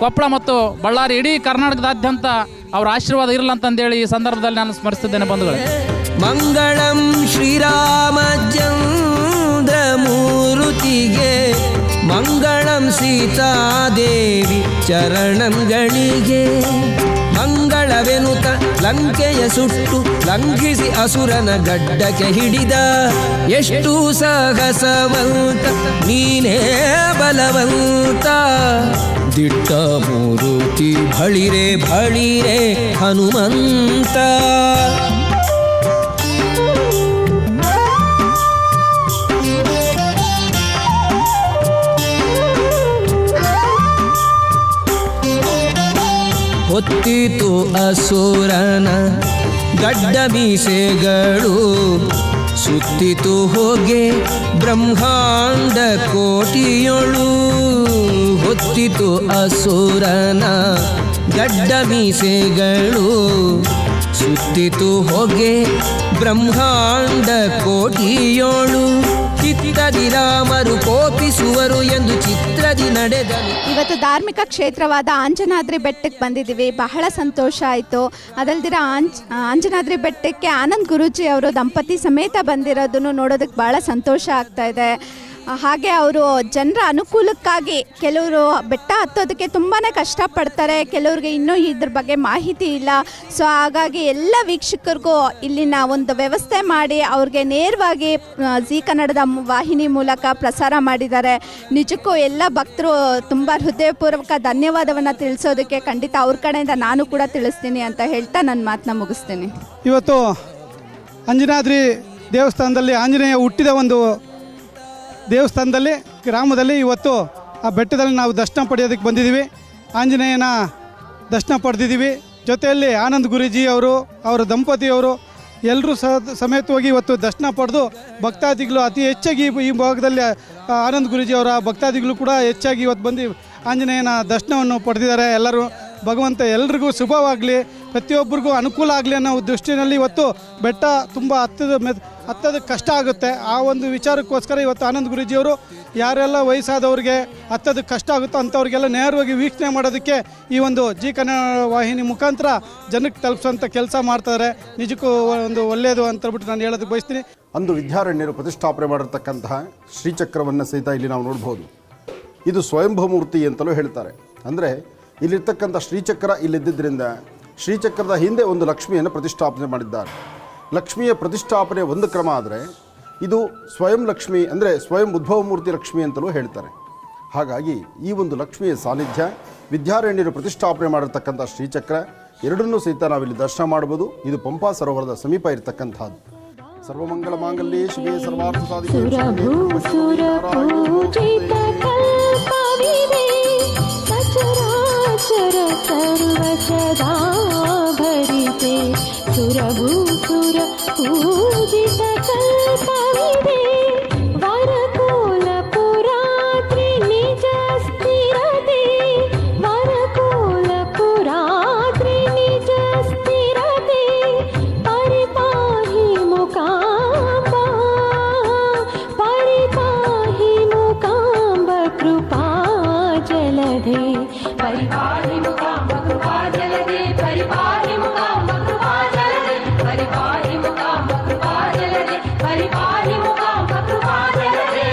ಕೊಪ್ಪಳ ಮತ್ತು ಬಳ್ಳಾರಿ ಇಡೀ ಕರ್ನಾಟಕದಾದ್ಯಂತ ಅವರ ಆಶೀರ್ವಾದ ಇರಲಂತಂದೇಳಿ ಈ ಸಂದರ್ಭದಲ್ಲಿ ನಾನು ಸ್ಮರಿಸುತ್ತಿದ್ದೇನೆ ಬಂಧುಗಳೇ. ಮಂಗಳಂ ಶ್ರೀರಾಮಚಂದ್ರ ಮೂರುತಿಗೆ, ಮಂಗಳಂ ಸೀತಾದೇವಿ ಚರಣಂಗಳಿಗೆ. ಮಂಗಳವೆನುತ ಲಂಕೆಯ ಸುಟ್ಟು ಲಂಘಿಸಿ ಅಸುರನ ಗಡ್ಡಕ್ಕೆ ಹಿಡಿದ ಎಷ್ಟು ಸಾಹಸವಂತ ನೀನೇ ಬಲವಂತ ದಿಟ್ಟ ಮೂರುತಿ ಬಳಿರೆ ಬಳಿರೆ ಹನುಮಂತ ಹೊತ್ತಿತು ಅಸುರನ ಗಡ್ಡ ಮೀಸೆಗಳು ಸುತ್ತಿತು ಹೋಗೆ ಬ್ರಹ್ಮಾಂಡ ಕೋಟಿಯೊಳು ಹೊತ್ತಿತು ಅಸುರನ ಗಡ್ಡ ಮೀಸೆಗಳು ಸುತ್ತಿತು ಹೋಗೆ ಬ್ರಹ್ಮಾಂಡ ಕೋಟಿಯೋಳು ಚಿತ್ತದಿ ರಾಮರು ಕೋಪಿಸುವರು ಎಂದು ಚಿತ್ರದಿ ನಡೆದನು. ಇವತ್ತು ಧಾರ್ಮಿಕ ಕ್ಷೇತ್ರವಾದ ಆಂಜನಾದ್ರಿ ಬೆಟ್ಟಕ್ಕೆ ಬಂದಿದ್ದೀವಿ. ಬಹಳ ಸಂತೋಷ ಆಯಿತು. ಅದಲ್ದಿರ ಆಂಜನಾದ್ರಿ ಬೆಟ್ಟಕ್ಕೆ ಆನಂದ್ ಗುರೂಜಿ ಅವರು ದಂಪತಿ ಸಮೇತ ಬಂದಿರೋದನ್ನು ನೋಡೋದಕ್ಕೆ ಭಾಳ ಸಂತೋಷ ಆಗ್ತಾ ಇದೆ. ಹಾಗೆ ಅವರು ಜನರ ಅನುಕೂಲಕ್ಕಾಗಿ ಕೆಲವರು ಬೆಟ್ಟ ಹತ್ತೋದಕ್ಕೆ ತುಂಬಾ ಕಷ್ಟಪಡ್ತಾರೆ, ಕೆಲವ್ರಿಗೆ ಇನ್ನೂ ಇದ್ರ ಬಗ್ಗೆ ಮಾಹಿತಿ ಇಲ್ಲ. ಸೊ ಹಾಗಾಗಿ ಎಲ್ಲ ವೀಕ್ಷಕರಿಗೂ ಇಲ್ಲಿನ ಒಂದು ವ್ಯವಸ್ಥೆ ಮಾಡಿ ಅವ್ರಿಗೆ ನೇರವಾಗಿ ಜೀ ಕನ್ನಡದ ವಾಹಿನಿ ಮೂಲಕ ಪ್ರಸಾರ ಮಾಡಿದ್ದಾರೆ. ನಿಜಕ್ಕೂ ಎಲ್ಲ ಭಕ್ತರು ತುಂಬ ಹೃದಯಪೂರ್ವಕ ಧನ್ಯವಾದವನ್ನು ತಿಳಿಸೋದಕ್ಕೆ ಖಂಡಿತ ಅವ್ರ ಕಡೆಯಿಂದ ನಾನು ಕೂಡ ತಿಳಿಸ್ತೀನಿ ಅಂತ ಹೇಳ್ತಾ ನನ್ನ ಮಾತನ್ನ ಮುಗಿಸ್ತೀನಿ. ಇವತ್ತು ಅಂಜನಾದ್ರಿ ದೇವಸ್ಥಾನದಲ್ಲಿ ಆಂಜನೇಯ ಹುಟ್ಟಿದ ಒಂದು ದೇವಸ್ಥಾನದಲ್ಲಿ ಗ್ರಾಮದಲ್ಲಿ ಇವತ್ತು ಆ ಬೆಟ್ಟದಲ್ಲಿ ನಾವು ದರ್ಶನ ಪಡೆಯೋದಕ್ಕೆ ಬಂದಿದ್ದೀವಿ. ಆಂಜನೇಯನ ದರ್ಶನ ಪಡೆದಿದ್ದೀವಿ. ಜೊತೆಯಲ್ಲಿ ಆನಂದ್ ಗುರೂಜಿ ಅವರು ಅವರ ದಂಪತಿಯವರು ಎಲ್ಲರೂ ಸಮೇತವಾಗಿ ಇವತ್ತು ದರ್ಶನ ಪಡೆದು ಭಕ್ತಾದಿಗಳು ಅತಿ ಹೆಚ್ಚಾಗಿ ಈ ಭಾಗದಲ್ಲಿ ಆನಂದ್ ಗುರೂಜಿ ಅವರ ಭಕ್ತಾದಿಗಳು ಕೂಡ ಹೆಚ್ಚಾಗಿ ಇವತ್ತು ಬಂದು ಆಂಜನೇಯನ ದರ್ಶನವನ್ನು ಪಡೆದಿದ್ದಾರೆ. ಎಲ್ಲರೂ ಭಗವಂತ ಎಲ್ರಿಗೂ ಶುಭವಾಗಲಿ, ಪ್ರತಿಯೊಬ್ಬರಿಗೂ ಅನುಕೂಲ ಆಗಲಿ ಅನ್ನೋ ದೃಷ್ಟಿಯಲ್ಲಿ ಇವತ್ತು ಬೆಟ್ಟ ತುಂಬ ಹತ್ತೋದಕ್ಕೆ ಕಷ್ಟ ಆಗುತ್ತೆ. ಆ ಒಂದು ವಿಚಾರಕ್ಕೋಸ್ಕರ ಇವತ್ತು ಆನಂದ್ ಗುರೂಜಿಯವರು ಯಾರೆಲ್ಲ ವಯಸ್ಸಾದವ್ರಿಗೆ ಹತ್ತೋದಕ್ಕೆ ಕಷ್ಟ ಆಗುತ್ತೋ ಅಂಥವ್ರಿಗೆಲ್ಲ ನೇರವಾಗಿ ವೀಕ್ಷಣೆ ಮಾಡೋದಕ್ಕೆ ಈ ಒಂದು ಜೀ ಕನ್ನಡ ವಾಹಿನಿ ಮುಖಾಂತರ ಜನಕ್ಕೆ ತಲುಪಿಸೋಂಥ ಕೆಲಸ ಮಾಡ್ತಾರೆ. ನಿಜಕ್ಕೂ ಒಂದು ಒಳ್ಳೆಯದು ಅಂತೇಳ್ಬಿಟ್ಟು ನಾನು ಹೇಳೋದಕ್ಕೆ ಬಯಸ್ತೀನಿ. ಅಂದು ವಿದ್ಯಾರಣ್ಯರು ಪ್ರತಿಷ್ಠಾಪನೆ ಮಾಡಿರ್ತಕ್ಕಂತಹ ಶ್ರೀಚಕ್ರವನ್ನು ಸಹಿತ ಇಲ್ಲಿ ನಾವು ನೋಡ್ಬೋದು. ಇದು ಸ್ವಯಂಭೂಮೂರ್ತಿ ಅಂತಲೂ ಹೇಳ್ತಾರೆ. ಅಂದರೆ ಇಲ್ಲಿರ್ತಕ್ಕಂಥ ಶ್ರೀಚಕ್ರ ಇಲ್ಲಿದ್ದರಿಂದ ಶ್ರೀಚಕ್ರದ ಹಿಂದೆ ಒಂದು ಲಕ್ಷ್ಮಿಯನ್ನು ಪ್ರತಿಷ್ಠಾಪನೆ ಮಾಡಿದ್ದಾರೆ. ಲಕ್ಷ್ಮಿಯ ಪ್ರತಿಷ್ಠಾಪನೆ ಒಂದು ಕ್ರಮ ಆದರೆ ಇದು ಸ್ವಯಂ ಲಕ್ಷ್ಮಿ ಅಂದರೆ ಸ್ವಯಂ ಉದ್ಭವ ಮೂರ್ತಿ ಲಕ್ಷ್ಮಿ ಅಂತಲೂ ಹೇಳ್ತಾರೆ. ಹಾಗಾಗಿ ಈ ಒಂದು ಲಕ್ಷ್ಮಿಯ ಸಾನ್ನಿಧ್ಯ, ವಿದ್ಯಾರಣ್ಯರು ಪ್ರತಿಷ್ಠಾಪನೆ ಮಾಡಿರ್ತಕ್ಕಂಥ ಶ್ರೀಚಕ್ರ ಎರಡನ್ನೂ ಸಹಿತ ನಾವಿಲ್ಲಿ ದರ್ಶನ ಮಾಡ್ಬೋದು. ಇದು ಪಂಪಾ ಸರೋವರದ ಸಮೀಪ ಇರತಕ್ಕಂಥದ್ದು. ಸರ್ವಮಂಗಳ ಮಾಂಗಲ್ಯೇ ಶಿವೆ ಸರ್ವಾರ್ಥ ಸಾಧಿಕೆ ಸರ್ವಸದಾ ಭರಿತೆ ಸುರಭೂಸುರ ಪೂಜಿತ ಕಲ್ಪವಿದೆ ವರಕುಲ ಪುರಾತ್ರಿ ನಿಜ ಸ್ಥಿರತೆ ವರಕುಲ ಪುರಾತ್ರಿ ನಿಜ ಸ್ಥಿರತೆ ಪರಿಪಾಹಿ ಮುಕಾಂಬ ಪರಿಪಾಹಿ ಮುಕಾಂಬ ಕೃಪಾ ಜಲಧೆ ಪರಿಪಾಹಿ ಮುಕಾಂಬ ಕೃಪಾ ಜಲಧೆ ಪರಿಪಾಹಿ ಮುಕಾಂಬ ಕೃಪಾ ಜಲಧೆ ಪರಿಪಾಹಿ ಮುಕಾಂಬ ಕೃಪಾ ಜಲಧೆ ಪರಿಪಾಹಿ ಮುಕಾಂಬ ಕೃಪಾ ಜಲಧೆ.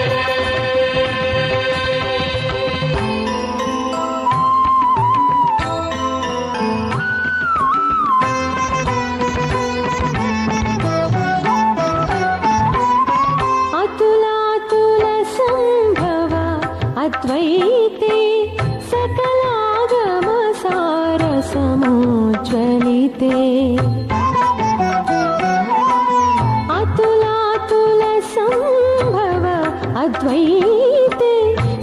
ಅತುಲಾತುಲ ಸಂಭವ ಅದ್ವೈತೆ सकलागम सार समोज्वलिते अतुलातुल संभव अद्वैते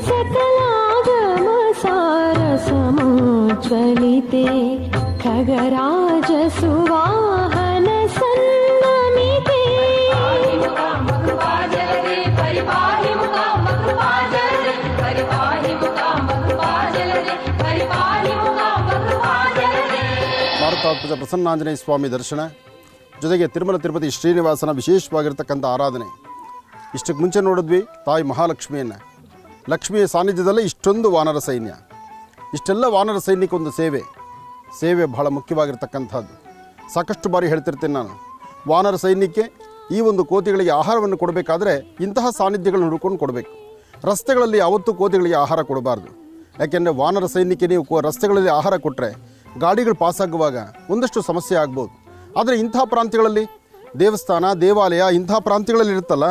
सकलागम सार समोज्वलिते खगराज सुवाहन सन्नमिते परिपाहि मुकांब कृपा जलधे परिपाहि मुकांब कृपा जलधे परिपाहि मुकांब कृपा जलधे. ಭಾರತಾತ್ಮಜ ಪ್ರಸನ್ನಾಂಜನೇಯ ಸ್ವಾಮಿ ದರ್ಶನ ಜೊತೆಗೆ ತಿರುಮಲ ತಿರುಪತಿ ಶ್ರೀನಿವಾಸನ ವಿಶೇಷವಾಗಿರ್ತಕ್ಕಂಥ ಆರಾಧನೆ. ಇಷ್ಟಕ್ಕೆ ಮುಂಚೆ ನೋಡಿದ್ವಿ ತಾಯಿ ಮಹಾಲಕ್ಷ್ಮಿಯನ್ನು. ಲಕ್ಷ್ಮಿಯ ಸಾನ್ನಿಧ್ಯದಲ್ಲೇ ಇಷ್ಟೊಂದು ವಾನರ ಸೈನ್ಯ, ಇಷ್ಟೆಲ್ಲ ವಾನರ ಸೈನ್ಯಕ್ಕೊಂದು ಸೇವೆ ಬಹಳ ಮುಖ್ಯವಾಗಿರ್ತಕ್ಕಂಥದ್ದು. ಸಾಕಷ್ಟು ಬಾರಿ ಹೇಳ್ತಿರ್ತೀನಿ ನಾನು, ವಾನರ ಸೈನ್ಯಕ್ಕೆ ಈ ಒಂದು ಕೋತಿಗಳಿಗೆ ಆಹಾರವನ್ನು ಕೊಡಬೇಕಾದ್ರೆ ಇಂತಹ ಸಾನ್ನಿಧ್ಯಗಳನ್ನು ಹುಡುಕೊಂಡು ಕೊಡಬೇಕು. ರಸ್ತೆಗಳಲ್ಲಿ ಯಾವತ್ತೂ ಕೋತಿಗಳಿಗೆ ಆಹಾರ ಕೊಡಬಾರ್ದು. ಯಾಕೆಂದರೆ ವಾನರ ಸೈನ್ಯಕ್ಕೆ ನೀವು ರಸ್ತೆಗಳಲ್ಲಿ ಆಹಾರ ಕೊಟ್ಟರೆ ಗಾಡಿಗಳು ಪಾಸಾಗುವಾಗ ಒಂದಷ್ಟು ಸಮಸ್ಯೆ ಆಗ್ಬೋದು. ಆದರೆ ಇಂಥ ಪ್ರಾಂತ್ಯಗಳಲ್ಲಿ ದೇವಸ್ಥಾನ ದೇವಾಲಯ ಇಂಥ ಪ್ರಾಂತ್ಯಗಳಲ್ಲಿ ಇರುತ್ತಲ್ಲ,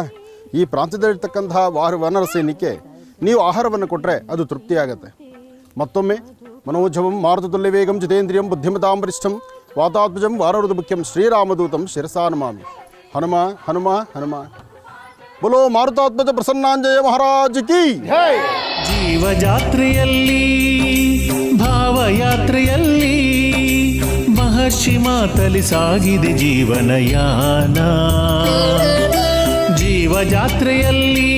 ಈ ಪ್ರಾಂತ್ಯದಲ್ಲಿರ್ತಕ್ಕಂತಹ ವಾನರ ಸೈನ್ಯಕ್ಕೆ ನೀವು ಆಹಾರವನ್ನು ಕೊಟ್ಟರೆ ಅದು ತೃಪ್ತಿಯಾಗತ್ತೆ. ಮತ್ತೊಮ್ಮೆ ಮನೋಜವಂ ಮಾರುತತುಲ್ಯ ವೇಗಂ ಜಿತೇಂದ್ರಿಯಂ ಬುದ್ಧಿಮತಾಂ ವರಿಷ್ಠಂ ವಾತಾತ್ಮಜಂ ವಾರವೃತ ಮುಖ್ಯಂ ಶ್ರೀರಾಮದೂತಂ ಶಿರಸಾ ನಮಾಮಿ. ಹನುಮ ಹನುಮ ಹನುಮ. ಬೋಲೋ ಮಾರುತಾತ್ಮಜ ಪ್ರಸನ್ನಾಂಜಯ ಮಹಾರಾಜ್ ಕಿ. ಜೀವಜಾತ್ರೆಯಲ್ಲಿ ಭಾವಯಾತ್ರೆಯಲ್ಲಿ ಮಹರ್ಷಿ ಮಾತಲಿ ಸಾಗಿದೆ ಜೀವನಯಾನ. ಜೀವಜಾತ್ರೆಯಲ್ಲಿ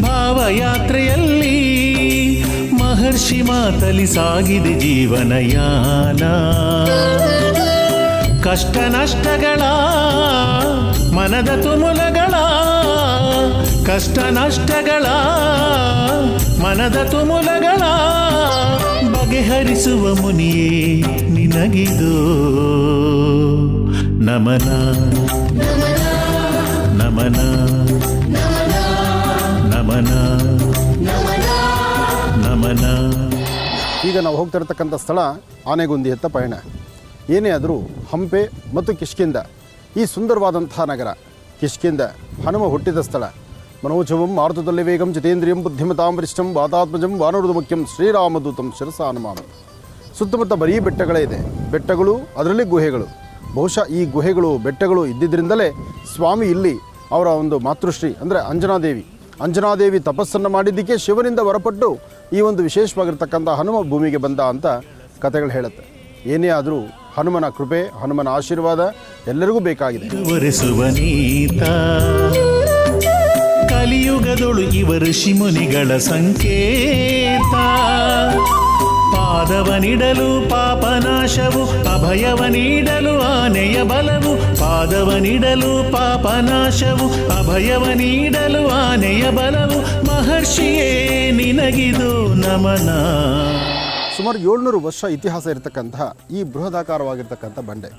ಭಾವಯಾತ್ರೆಯಲ್ಲಿ ಮಹರ್ಷಿ ಮಾತಲಿ ಸಾಗಿದೆ ಜೀವನಯಾನ. ಕಷ್ಟ ನಷ್ಟಗಳ ಮನದ ತುಮುಲಗಳ, ಕಷ್ಟ ನಷ್ಟಗಳ ಮನದ ತುಮುಲಗಳ ಬಗೆಹರಿಸುವ ಮುನಿಯೇ ನಿನಗಿದು ನಮನ ನಮನ ನಮನ ನಮನ. ಈಗ ನಾವು ಹೋಗ್ತಿರತಕ್ಕಂಥ ಸ್ಥಳ ಆನೆಗೊಂದಿಯತ್ತ ಪಯಣ. ಏನೇ ಆದರೂ ಹಂಪೆ ಮತ್ತು ಕಿಷ್ಕಿಂಧ ಈ ಸುಂದರವಾದಂತಹ ನಗರ ಕಿಷ್ಕಿಂಧ ಹನುಮ ಹುಟ್ಟಿದ ಸ್ಥಳ. ಮನೋಜವಂ ಮಾರುತತುಲ್ಯ ವೇಗಂ ಜಿತೇಂದ್ರಿಯಂ ಬುದ್ಧಿಮತಾಂ ವರಿಷ್ಠಂ ವಾತಾತ್ಮಜಂ ವಾನರೂತ ಮುಖ್ಯಂ ಶ್ರೀರಾಮದೂತಂ ಶಿರಸಾ ನಮಾಮಿ. ಸುತ್ತಮುತ್ತ ಬರೀ ಬೆಟ್ಟಗಳೇ ಇದೆ, ಬೆಟ್ಟಗಳು ಅದರಲ್ಲಿ ಗುಹೆಗಳು. ಬಹುಶಃ ಈ ಗುಹೆಗಳು ಬೆಟ್ಟಗಳು ಇದ್ದಿದ್ದರಿಂದಲೇ ಸ್ವಾಮಿ ಇಲ್ಲಿ ಅವರ ಒಂದು ಮಾತೃಶ್ರೀ ಅಂದರೆ ಅಂಜನಾದೇವಿ ತಪಸ್ಸನ್ನು ಮಾಡಿದ್ದಕ್ಕೆ ಶಿವನಿಂದ ಹೊರಪಟ್ಟು ಈ ಒಂದು ವಿಶೇಷವಾಗಿರ್ತಕ್ಕಂಥ ಹನುಮ ಭೂಮಿಗೆ ಬಂದ ಅಂತ ಕಥೆಗಳು ಹೇಳುತ್ತೆ. ಏನೇ ಆದರೂ ಹನುಮನ ಕೃಪೆ ಹನುಮನ ಆಶೀರ್ವಾದ ಎಲ್ಲರಿಗೂ ಬೇಕಾಗಿದೆ. ಕಲಿಯುಗದೊಳು ಇವರು ಋಷಿಮುನಿಗಳ ಸಂಕೇತ. ಪಾದವ ನೀಡಲು ಪಾಪನಾಶವು ಅಭಯವ ನೀಡಲು ಆನೆಯ ಬಲವು. ಪಾದವ ನೀಡಲು ಪಾಪನಾಶವು ಅಭಯವ ನೀಡಲು ಆನೆಯ ಬಲವು. ಮಹರ್ಷಿಯೇ ನಿನಗಿದು ನಮನ. ಸುಮಾರು 700 ವರ್ಷ ಇತಿಹಾಸ ಇರತಕ್ಕಂತಹ ಈ ಬೃಹದಾಕಾರವಾಗಿರ್ತಕ್ಕಂಥ ಬಂಡೆ.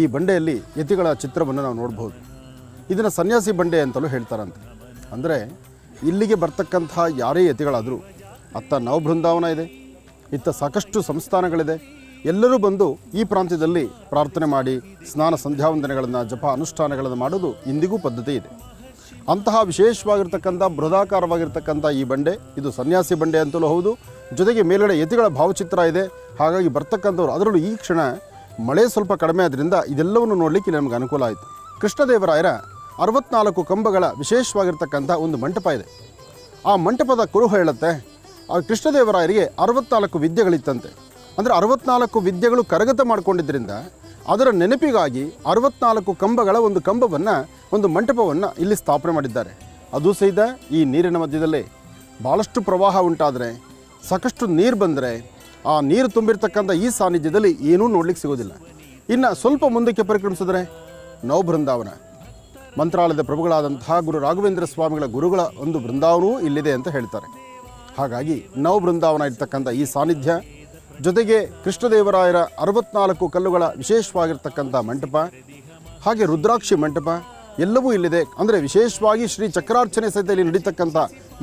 ಈ ಬಂಡೆಯಲ್ಲಿ ಯತಿಗಳ ಚಿತ್ರವನ್ನು ನಾವು ನೋಡ್ಬೋದು. ಇದನ್ನು ಸನ್ಯಾಸಿ ಬಂಡೆ ಅಂತಲೂ ಹೇಳ್ತಾರಂತೆ. ಅಂದರೆ ಇಲ್ಲಿಗೆ ಬರ್ತಕ್ಕಂತಹ ಯಾರೇ ಯತಿಗಳಾದರೂ, ಅತ್ತ ನವಬೃಂದಾವನ ಇದೆ, ಇತ್ತ ಸಾಕಷ್ಟು ಸಂಸ್ಥಾನಗಳಿದೆ, ಎಲ್ಲರೂ ಬಂದು ಈ ಪ್ರಾಂತ್ಯದಲ್ಲಿ ಪ್ರಾರ್ಥನೆ ಮಾಡಿ ಸ್ನಾನ ಸಂಧ್ಯಾವಂದನೆಗಳನ್ನು ಜಪ ಅನುಷ್ಠಾನಗಳನ್ನು ಮಾಡೋದು ಇಂದಿಗೂ ಪದ್ಧತಿ ಇದೆ. ಅಂತಹ ವಿಶೇಷವಾಗಿರ್ತಕ್ಕಂಥ ಬೃಹದಾಕಾರವಾಗಿರ್ತಕ್ಕಂಥ ಈ ಬಂಡೆ ಇದು ಸನ್ಯಾಸಿ ಬಂಡೆ ಅಂತಲೂ ಹೌದು. ಜೊತೆಗೆ ಮೇಲ್ಗಡೆ ಯತಿಗಳ ಭಾವಚಿತ್ರ ಇದೆ. ಹಾಗಾಗಿ ಬರ್ತಕ್ಕಂಥವ್ರು, ಅದರಲ್ಲೂ ಈ ಕ್ಷಣ ಮಳೆ ಸ್ವಲ್ಪ ಕಡಿಮೆ ಆದ್ದರಿಂದ ಇದೆಲ್ಲವನ್ನು ನೋಡಲಿಕ್ಕೆ ನಮಗೆ ಅನುಕೂಲ ಆಯಿತು. ಕೃಷ್ಣದೇವರಾಯರ 64 ಕಂಬಗಳ ವಿಶೇಷವಾಗಿರ್ತಕ್ಕಂಥ ಒಂದು ಮಂಟಪ ಇದೆ. ಆ ಮಂಟಪದ ಕುರುಹು ಹೇಳುತ್ತೆ, ಆ ಕೃಷ್ಣದೇವರಾಯರಿಗೆ 64 ವಿದ್ಯೆಗಳಿತ್ತಂತೆ. ಅಂದರೆ 64 ವಿದ್ಯೆಗಳು ಕರಗತ ಮಾಡಿಕೊಂಡಿದ್ದರಿಂದ ಅದರ ನೆನಪಿಗಾಗಿ 64 ಕಂಬಗಳ ಒಂದು ಕಂಬವನ್ನು, ಒಂದು ಮಂಟಪವನ್ನು ಇಲ್ಲಿ ಸ್ಥಾಪನೆ ಮಾಡಿದ್ದಾರೆ. ಅದು ಸಹಿತ ಈ ನೀರಿನ ಮಧ್ಯದಲ್ಲೇ ಭಾಳಷ್ಟು ಪ್ರವಾಹ ಉಂಟಾದರೆ, ಸಾಕಷ್ಟು ನೀರು ಬಂದರೆ, ಆ ನೀರು ತುಂಬಿರ್ತಕ್ಕಂಥ ಈ ಸಾನ್ನಿಧ್ಯದಲ್ಲಿ ಏನೂ ನೋಡ್ಲಿಕ್ಕೆ ಸಿಗೋದಿಲ್ಲ. ಇನ್ನು ಸ್ವಲ್ಪ ಮುಂದಕ್ಕೆ ಪರಿಕ್ರಮಿಸಿದ್ರೆ ನವಬೃಂದಾವನ, ಮಂತ್ರಾಲಯದ ಪ್ರಭುಗಳಾದಂತಹ ಗುರು ರಾಘವೇಂದ್ರ ಸ್ವಾಮಿಗಳ ಗುರುಗಳ ಒಂದು ಬೃಂದಾವನವೂ ಇಲ್ಲಿದೆ ಅಂತ ಹೇಳ್ತಾರೆ. ಹಾಗಾಗಿ ನವಬೃಂದಾವನ ಇರ್ತಕ್ಕಂಥ ಈ ಸಾನ್ನಿಧ್ಯ, ಜೊತೆಗೆ ಕೃಷ್ಣದೇವರಾಯರ 64 ಕಲ್ಲುಗಳ ವಿಶೇಷವಾಗಿರ್ತಕ್ಕಂಥ ಮಂಟಪ, ಹಾಗೆ ರುದ್ರಾಕ್ಷಿ ಮಂಟಪ ಎಲ್ಲವೂ ಇಲ್ಲಿದೆ. ಅಂದರೆ ವಿಶೇಷವಾಗಿ ಶ್ರೀ ಚಕ್ರಾರ್ಚನೆ ಸಹಿತ ಇಲ್ಲಿ ನಡೀತಕ್ಕಂಥ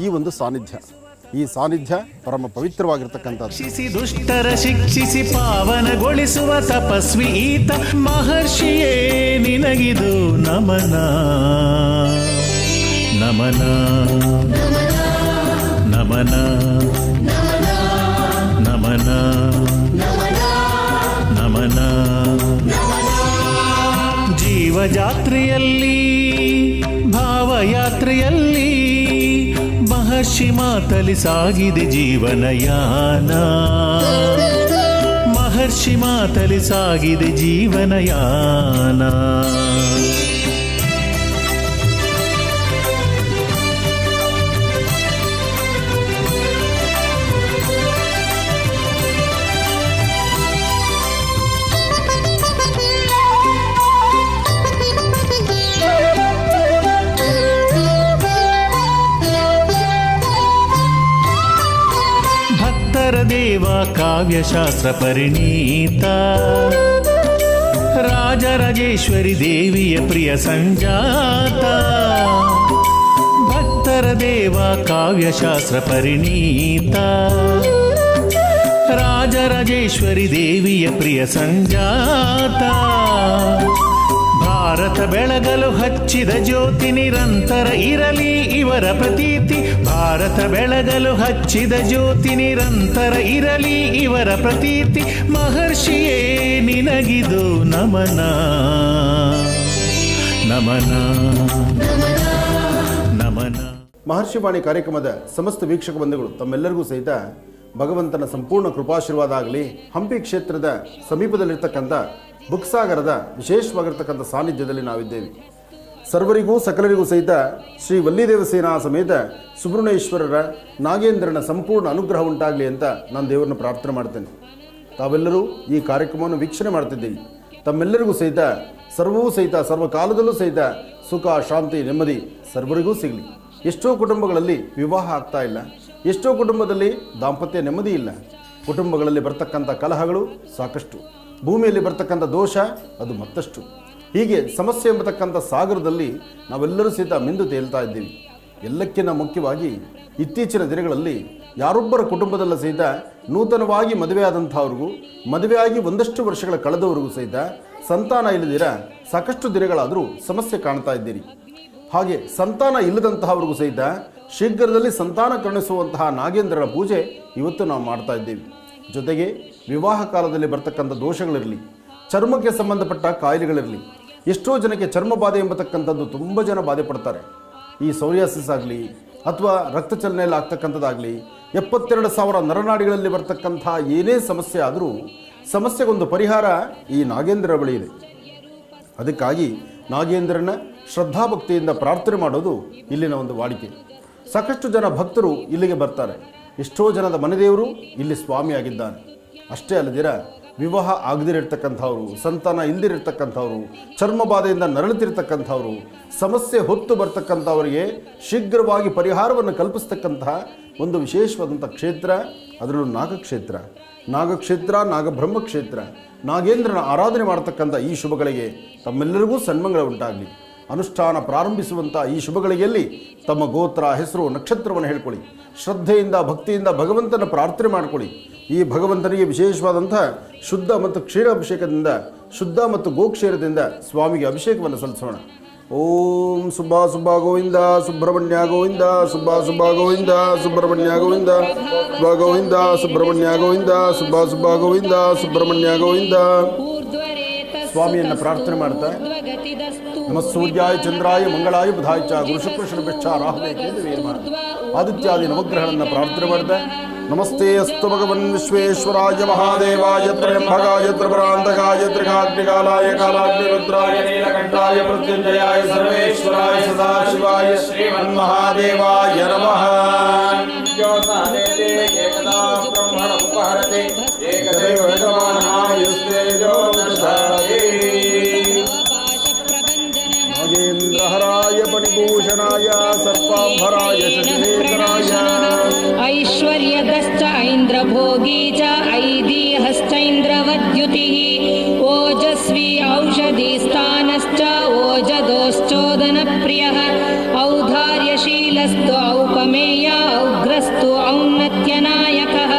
ಈ ಒಂದು ಸಾನ್ನಿಧ್ಯ, ಈ ಸಾನ್ನಿಧ್ಯ ಪರಮ ಪವಿತ್ರವಾಗಿರ್ತಕ್ಕಂಥದ್ದು. ದುಷ್ಟರ ಶಿಕ್ಷಿಸಿ ಪಾವನಗೊಳಿಸುವ ತಪಸ್ವಿ ಈತ. ಮಹರ್ಷಿಯೇ ನಿನಗಿದು ನಮನ ನಮನ ನಮನ ನಮನ ನಮನ. ಜೀವಜಾತ್ರೆಯಲ್ಲಿ ಭಾವಯಾತ್ರೆಯಲ್ಲಿ ಮಹರ್ಷಿ ಮಾತಲಿ ಸಾಗಿದೆ ಜೀವನಯಾನ. ಮಹರ್ಷಿ ಮಾತಲಿ ಸಾಗಿದೆ ಜೀವನಯಾನ. ದೇವ ಕಾವ್ಯಶಾಸ್ತ್ರ ಪರಿಣೀತ, ರಾಜರಾಜೇಶ್ವರಿ ದೇವಿಯ ಪ್ರಿಯ ಸಂಜಾತ. ಭಕ್ತರ ದೇವ ಕಾವ್ಯಶಾಸ್ತ್ರ ಪರಿಣೀತ, ರಾಜ ರಾಜರಾಜೇಶ್ವರಿ ದೇವಿಯ ಪ್ರಿಯ ಸಂಜಾತ. ಭಾರತ ಬೆಳಗಲು ಹಚ್ಚಿದ ಜ್ಯೋತಿ ನಿರಂತರ ಇರಲಿ ಇವರ ಪ್ರತೀತಿ. ಭಾರತ ಬೆಳಗಲು ಹಚ್ಚಿದ ಜ್ಯೋತಿ ನಿರಂತರ ಇರಲಿ ಇವರ ಪ್ರತೀತಿ. ಮಹರ್ಷಿಯೇ ನಿನಗಿದು ನಮನ ನಮನ ನಮನ. ಮಹರ್ಷಿವಾಣಿ ಕಾರ್ಯಕ್ರಮದ ಸಮಸ್ತ ವೀಕ್ಷಕ ಬಂಧುಗಳು ತಮ್ಮೆಲ್ಲರಿಗೂ ಸಹಿತ ಭಗವಂತನ ಸಂಪೂರ್ಣ ಕೃಪಾಶೀರ್ವಾದ ಆಗಲಿ. ಹಂಪಿ ಕ್ಷೇತ್ರದ ಸಮೀಪದಲ್ಲಿರ್ತಕ್ಕಂಥ ಬುಕ್ಸಾಗರದ ವಿಶೇಷವಾಗಿರ್ತಕ್ಕಂಥ ಸಾನ್ನಿಧ್ಯದಲ್ಲಿ ನಾವಿದ್ದೇವೆ. ಸರ್ವರಿಗೂ ಸಕಲರಿಗೂ ಸಹಿತ ಶ್ರೀ ವಲ್ಲಿದೇವಸೇನಾ ಸಮೇತ ಸುಬ್ರಹ್ಮಣ್ಯೇಶ್ವರರ ನಾಗೇಂದ್ರನ ಸಂಪೂರ್ಣ ಅನುಗ್ರಹ ಉಂಟಾಗಲಿ ಅಂತ ನಾನು ದೇವರನ್ನ ಪ್ರಾರ್ಥನೆ ಮಾಡ್ತೇನೆ. ತಾವೆಲ್ಲರೂ ಈ ಕಾರ್ಯಕ್ರಮವನ್ನು ವೀಕ್ಷಣೆ ಮಾಡ್ತಿದ್ದೀವಿ. ತಮ್ಮೆಲ್ಲರಿಗೂ ಸಹಿತ ಸರ್ವವೂ ಸಹಿತ ಸರ್ವಕಾಲದಲ್ಲೂ ಸಹಿತ ಸುಖ ಶಾಂತಿ ನೆಮ್ಮದಿ ಸರ್ವರಿಗೂ ಸಿಗಲಿ. ಎಷ್ಟೋ ಕುಟುಂಬಗಳಲ್ಲಿ ವಿವಾಹ ಆಗ್ತಾ ಇಲ್ಲ, ಎಷ್ಟೋ ಕುಟುಂಬದಲ್ಲಿ ದಾಂಪತ್ಯ ನೆಮ್ಮದಿ ಇಲ್ಲ, ಕುಟುಂಬಗಳಲ್ಲಿ ಬರ್ತಕ್ಕಂಥ ಕಲಹಗಳು ಸಾಕಷ್ಟು, ಭೂಮಿಯಲ್ಲಿ ಬರ್ತಕ್ಕಂಥ ದೋಷ ಅದು ಮತ್ತಷ್ಟು. ಹೀಗೆ ಸಮಸ್ಯೆ ಎಂಬತಕ್ಕಂಥ ಸಾಗರದಲ್ಲಿ ನಾವೆಲ್ಲರೂ ಸಹಿತ ಮಿಂದು ತೇಲ್ತಾ ಇದ್ದೀವಿ. ಎಲ್ಲಕ್ಕಿಂತ ಮುಖ್ಯವಾಗಿ ಇತ್ತೀಚಿನ ದಿನಗಳಲ್ಲಿ ಯಾರೊಬ್ಬರ ಕುಟುಂಬದಲ್ಲ ಸಹಿತ ನೂತನವಾಗಿ ಮದುವೆಯಾದಂಥವ್ರಿಗೂ ಮದುವೆಯಾಗಿ ಒಂದಷ್ಟು ವರ್ಷಗಳ ಕಳೆದವರಿಗೂ ಸಹಿತ ಸಂತಾನ ಇಲ್ಲದಿರ ಸಾಕಷ್ಟು ದಿನಗಳಾದರೂ ಸಮಸ್ಯೆ ಕಾಣ್ತಾ ಇದ್ದೀರಿ. ಹಾಗೆ ಸಂತಾನ ಇಲ್ಲದಂತಹವ್ರಿಗೂ ಸಹಿತ ಶೀಘ್ರದಲ್ಲಿ ಸಂತಾನ ಕರುಣಿಸುವಂತಹ ನಾಗೇಂದ್ರನ ಪೂಜೆ ಇವತ್ತು ನಾವು ಮಾಡ್ತಾ ಇದ್ದೀವಿ. ಜೊತೆಗೆ ವಿವಾಹ ಕಾಲದಲ್ಲಿ ಬರ್ತಕ್ಕಂಥ ದೋಷಗಳಿರಲಿ, ಚರ್ಮಕ್ಕೆ ಸಂಬಂಧಪಟ್ಟ ಕಾಯಿಲೆಗಳಿರಲಿ, ಎಷ್ಟೋ ಜನಕ್ಕೆ ಚರ್ಮ ಬಾಧೆ ಎಂಬತಕ್ಕಂಥದ್ದು ತುಂಬ ಜನ ಬಾಧೆ ಪಡ್ತಾರೆ. ಈ ಸೋರಿಯಾಸಿಸ್ ಆಗಲಿ ಅಥವಾ ರಕ್ತ ಚಲನೆಯಲ್ಲಿ ಆಗ್ತಕ್ಕಂಥದ್ದಾಗಲಿ, 72,000 ನರನಾಡಿಗಳಲ್ಲಿ ಬರ್ತಕ್ಕಂಥ ಏನೇ ಸಮಸ್ಯೆ ಆದರೂ ಸಮಸ್ಯೆಗೊಂದು ಪರಿಹಾರ ಈ ನಾಗೇಂದ್ರ ಬಳಿ ಇದೆ. ಅದಕ್ಕಾಗಿ ನಾಗೇಂದ್ರನ ಶ್ರದ್ಧಾಭಕ್ತಿಯಿಂದ ಪ್ರಾರ್ಥನೆ ಮಾಡೋದು ಇಲ್ಲಿನ ಒಂದು ವಾಡಿಕೆ. ಸಾಕಷ್ಟು ಜನ ಭಕ್ತರು ಇಲ್ಲಿಗೆ ಬರ್ತಾರೆ. ಎಷ್ಟೋ ಜನದ ಮನೆದೇವರು ಇಲ್ಲಿ ಸ್ವಾಮಿಯಾಗಿದ್ದಾನೆ. ಅಷ್ಟೇ ಅಲ್ಲದಿರ ವಿವಾಹ ಆಗದಿರತಕ್ಕಂಥವ್ರು, ಸಂತಾನ ಇಲ್ಲದಿರತಕ್ಕಂಥವ್ರು, ಚರ್ಮ ಬಾಧೆಯಿಂದ ನರಳುತ್ತಿರ್ತಕ್ಕಂಥವ್ರು, ಸಮಸ್ಯೆ ಹೊತ್ತು ಬರ್ತಕ್ಕಂಥವರಿಗೆ ಶೀಘ್ರವಾಗಿ ಪರಿಹಾರವನ್ನು ಕಲ್ಪಿಸ್ತಕ್ಕಂತಹ ಒಂದು ವಿಶೇಷವಾದಂಥ ಕ್ಷೇತ್ರ, ಅದರಲ್ಲೂ ನಾಗಕ್ಷೇತ್ರ. ನಾಗಕ್ಷೇತ್ರ, ನಾಗಬ್ರಹ್ಮಕ್ಷೇತ್ರ, ನಾಗೇಂದ್ರನ ಆರಾಧನೆ ಮಾಡತಕ್ಕಂಥ ಈ ಶುಭಗಳಿಗೆ ತಮ್ಮೆಲ್ಲರಿಗೂ ಸನ್ಮಂಗಳ ಉಂಟಾಗಲಿ. ಅನುಷ್ಠಾನ ಪ್ರಾರಂಭಿಸುವಂಥ ಈ ಶುಭಗಳಿಗೆಯಲ್ಲಿ ತಮ್ಮ ಗೋತ್ರ, ಹೆಸರು, ನಕ್ಷತ್ರವನ್ನು ಹೇಳ್ಕೊಳ್ಳಿ. ಶ್ರದ್ಧೆಯಿಂದ ಭಕ್ತಿಯಿಂದ ಭಗವಂತನ ಪ್ರಾರ್ಥನೆ ಮಾಡಿಕೊಳ್ಳಿ. ಈ ಭಗವಂತನಿಗೆ ವಿಶೇಷವಾದಂಥ ಶುದ್ಧ ಮತ್ತು ಕ್ಷೀರಾಭಿಷೇಕದಿಂದ, ಶುದ್ಧ ಮತ್ತು ಗೋಕ್ಷೀರದಿಂದ ಸ್ವಾಮಿಗೆ ಅಭಿಷೇಕವನ್ನು ಸಲ್ಲಿಸೋಣ. ಓಂ ಸುಬ್ಬ ಸುಬ್ಬ ಗೋವಿಂದ ಸುಬ್ರಹ್ಮಣ್ಯ ಗೋವಿಂದ ಸುಬ್ಬ ಸುಬ್ಬ ಗೋವಿಂದ ಸುಬ್ರಹ್ಮಣ್ಯ ಗೋವಿಂದ ಸುಬ್ಬ ಗೋವಿಂದ ಸುಬ್ರಹ್ಮಣ್ಯ ಗೋವಿಂದ ಸುಬ್ಬ ಸುಬ್ಬ ಗೋವಿಂದ ಸುಬ್ರಹ್ಮಣ್ಯ ಗೋವಿಂದ. ಸ್ವಾಮಿಯನ್ನು ಪ್ರಾರ್ಥನೆ ಮಾಡ್ತಾ ನಮ ಸೂರ್ಯಾಯ ಚಂದ್ರಾಯ ಮಂಗಳಾಯ ಬುಧಾಯ ಚ ಗುರು ಶುಕ್ರ ಶುಭಶ್ಚ ರಾಹುವೇ ಕೇತುವೇ ನಮಃ ಆದಿತ್ಯಾದಿ ನವಗ್ರಹಗಳನ್ನು ಪ್ರಾರ್ಥನೆ ಮಾಡ್ತಾ ನಮಸ್ತೆ ಅಸ್ತು ಭಗವನ್ ವಿಶ್ವೇಶ್ವರಾಯ ಮಹಾದೇವಾಯ ತ್ರಯಂಬಕಾಯ ತ್ರಿಪುರಾಂತಕಾಯ ತ್ರಿಕಾಗ್ನಿಕಾಲಾಯ ಕಾಲಾಗ್ನಿರುದ್ರಾಯ ನೀಲಕಂಠಾಯ ಮೃತ್ಯುಂಜಯಾಯ ಸರ್ವೇಶ್ವರಾಯ ಸದಾಶಿವಾಯ ಶ್ರೀಮನ್ಮಹಾದೇವಾಯ ನಮಃ. ಏಕದಾ ಬ್ರಹ್ಮಣ ಉಪಹರತೆ ಏಕದೇವ ನಾಗೇಂದ್ರಹರಾಯ ಪಣಿಭೂಷಣಾಯ ಸರ್ಪಾಂಭರಾಯ ಶಶಿಧರಾಯ ಐಶ್ವರ್ಯದಶ್ಚ ಐಂದ್ರಭೋಗೀ ಚ ಐದೀಹಶ್ಚೈಂದ್ರವದ್ಯುತಿಃ ಓಜಸ್ವಿ ಔಷಧಿ ಸ್ಥಾನಶ್ಚ ಓಜದೋಶ್ಚೋದನ ಪ್ರಿಯಃ ಔದಾರ್ಯಶೀಲಸ್ತು ಔಪಮೇಯ ಔಗ್ರಸ್ತು ಔನ್ನತ್ಯನಾಯಕಃ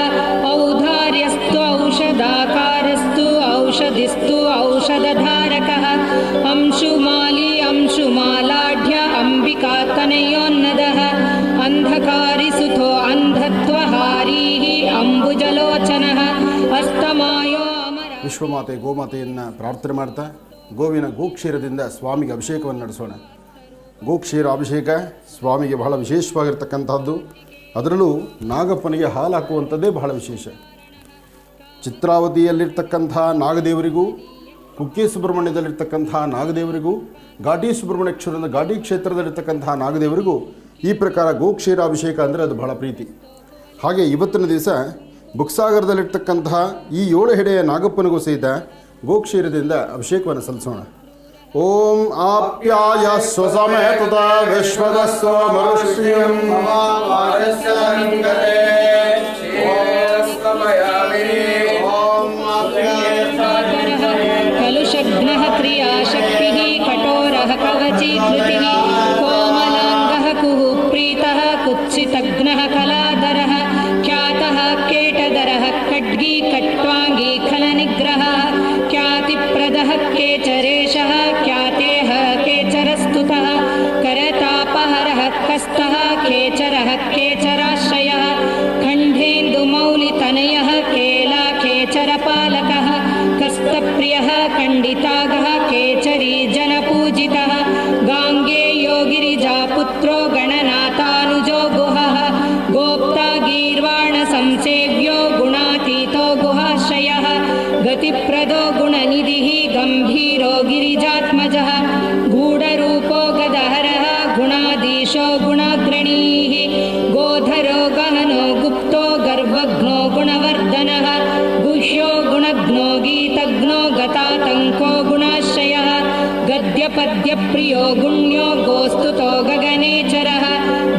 ಔದಾರ್ಯಸ್ತು ಔಷಧಾಕಾರಸ್ತು ಔಷಧಿಸ್ತು ಔಷಧಧಾರಕಃ ಅಂಶುಮಾಲಿ ಅಂಶುಮಾಲಾಢ್ಯ ಅಂಬಿಕಾ ತನಯೋನ್ನದಃ ಅಂಧಕಾರಿ ಸುತೋ ಅಂಧತ್ವಹಾರೀಃ ಅಂಬುಜಲೋಚನಃ ಅಸ್ತಮಾಯೋ ಅಮರ. ವಿಶ್ವಮಾತೆ ಗೋಮಾತೆಯನ್ನು ಪ್ರಾರ್ಥನೆ ಮಾಡ್ತಾ ಗೋವಿನ ಗೋಕ್ಷೀರದಿಂದ ಸ್ವಾಮಿಗೆ ಅಭಿಷೇಕವನ್ನು ನಡೆಸೋಣ. ಗೋಕ್ಷೀರ ಅಭಿಷೇಕ ಸ್ವಾಮಿಗೆ ಬಹಳ ವಿಶೇಷವಾಗಿರ್ತಕ್ಕಂಥದ್ದು. ಅದರಲ್ಲೂ ನಾಗಪ್ಪನಿಗೆ ಹಾಲು ಹಾಕುವಂಥದ್ದೇ ಬಹಳ ವಿಶೇಷ. ಚಿತ್ರಾವತಿಯಲ್ಲಿರ್ತಕ್ಕಂಥ ನಾಗದೇವರಿಗೂ, ಕುಕ್ಕೆ ಸುಬ್ರಹ್ಮಣ್ಯದಲ್ಲಿರ್ತಕ್ಕಂಥ ನಾಗದೇವರಿಗೂ, ಘಾಟಿ ಸುಬ್ರಹ್ಮಣ್ಯೇಶ್ವರದ ಘಾಟಿ ಕ್ಷೇತ್ರದಲ್ಲಿರ್ತಕ್ಕಂಥ ನಾಗದೇವರಿಗೂ ಈ ಪ್ರಕಾರ ಗೋಕ್ಷೀರಾಭಿಷೇಕ ಅಂದರೆ ಅದು ಬಹಳ ಪ್ರೀತಿ. ಹಾಗೆ ಇವತ್ತಿನ ದಿವಸ ಬುಕ್ಸಾಗರದಲ್ಲಿರ್ತಕ್ಕಂತಹ ಈ 7 ಹೆಡೆಯ ನಾಗಪ್ಪನಿಗೂ ಸಹಿತ ಗೋಕ್ಷೀರದಿಂದ ಅಭಿಷೇಕವನ್ನು ಸಲ್ಲಿಸೋಣ. ಓಂ ಆಪ್ಯಾಯ ಸ್ವಸಮೇತ ವಿಶ್ವದಸ್ವ ಮರುಷ್ಯಂ ಕಲುಷಘ್ನಃ ಕ್ರಿಯಾಶಕ್ತಿಃ ಕಠೋರಃ ಕವಚೀಕೃತಿಃ ಕೋಮಲಾಂಗಃ ಕುಃ ಪ್ರೀತಃ ಕುತ್ಸಿತಘ್ನಃ ಕಲಾಧರಃ ಖ್ಯಾತಃ ಕೇಟಧರಃ ಖಡ್ಗಿ कट्वाङ्गी खलनिग्रहः ख्यातिप्रदः केचरेशः ख्यातेः केचरस्तुतः करतापहरः कस्तः केचरः केचराश्रयः खण्डेन्दुमौलितनयः केला केचरपालकः कस्तप्रियः खण्डितागः केचरी जनपूजितः गाङ्गेयो गिरिजापुत्रो गणनाथानुजो गुहः गोप्ता गीर्वाणसंसेव्यो गुणातीतो गुहाश्रयः गतिप्रदो गुणनिधिः गम्भीरो गिरिजात्मजः गूढरूपो गदहरः गुणाधीशो गुणाग्रणीः गोधरो गहनो गुप्तो गर्वघ्नो गुणवर्धनः गुह्यो गुणघ्नो गीतघ्नो गतातङ्को गुणाश्रयः गद्यपद्यप्रियो गुण्यो गोस्तुतो गगनेचरः